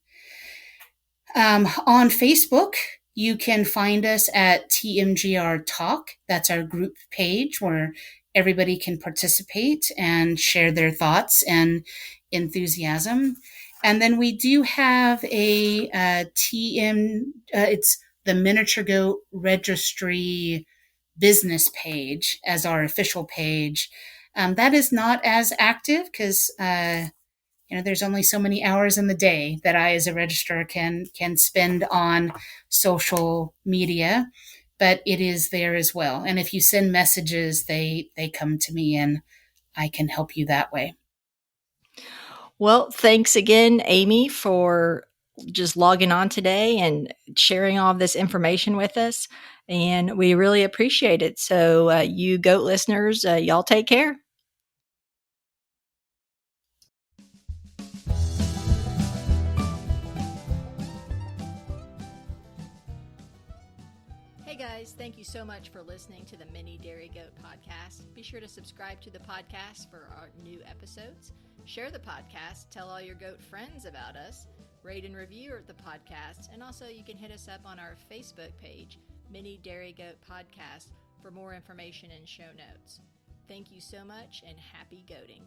On Facebook, you can find us at TMGR Talk. That's our group page where everybody can participate and share their thoughts and enthusiasm. And then we do have a it's the Miniature Goat Registry business page as our official page. That is not as active because there's only so many hours in the day that I, as a registrar, can spend on social media, but it is there as well. And if you send messages, they come to me, and I can help you that way. Well, thanks again, Amy, for just logging on today and sharing all of this information with us. And we really appreciate it. So, you goat listeners, y'all take care. Hey guys, thank you so much for listening to the Mini Dairy Goat podcast. Be sure to subscribe to the podcast for our new episodes. Share the podcast, tell all your goat friends about us, rate and review the podcast, and also you can hit us up on our Facebook page, Mini Dairy Goat Podcast, for more information and show notes. Thank you so much and happy goating.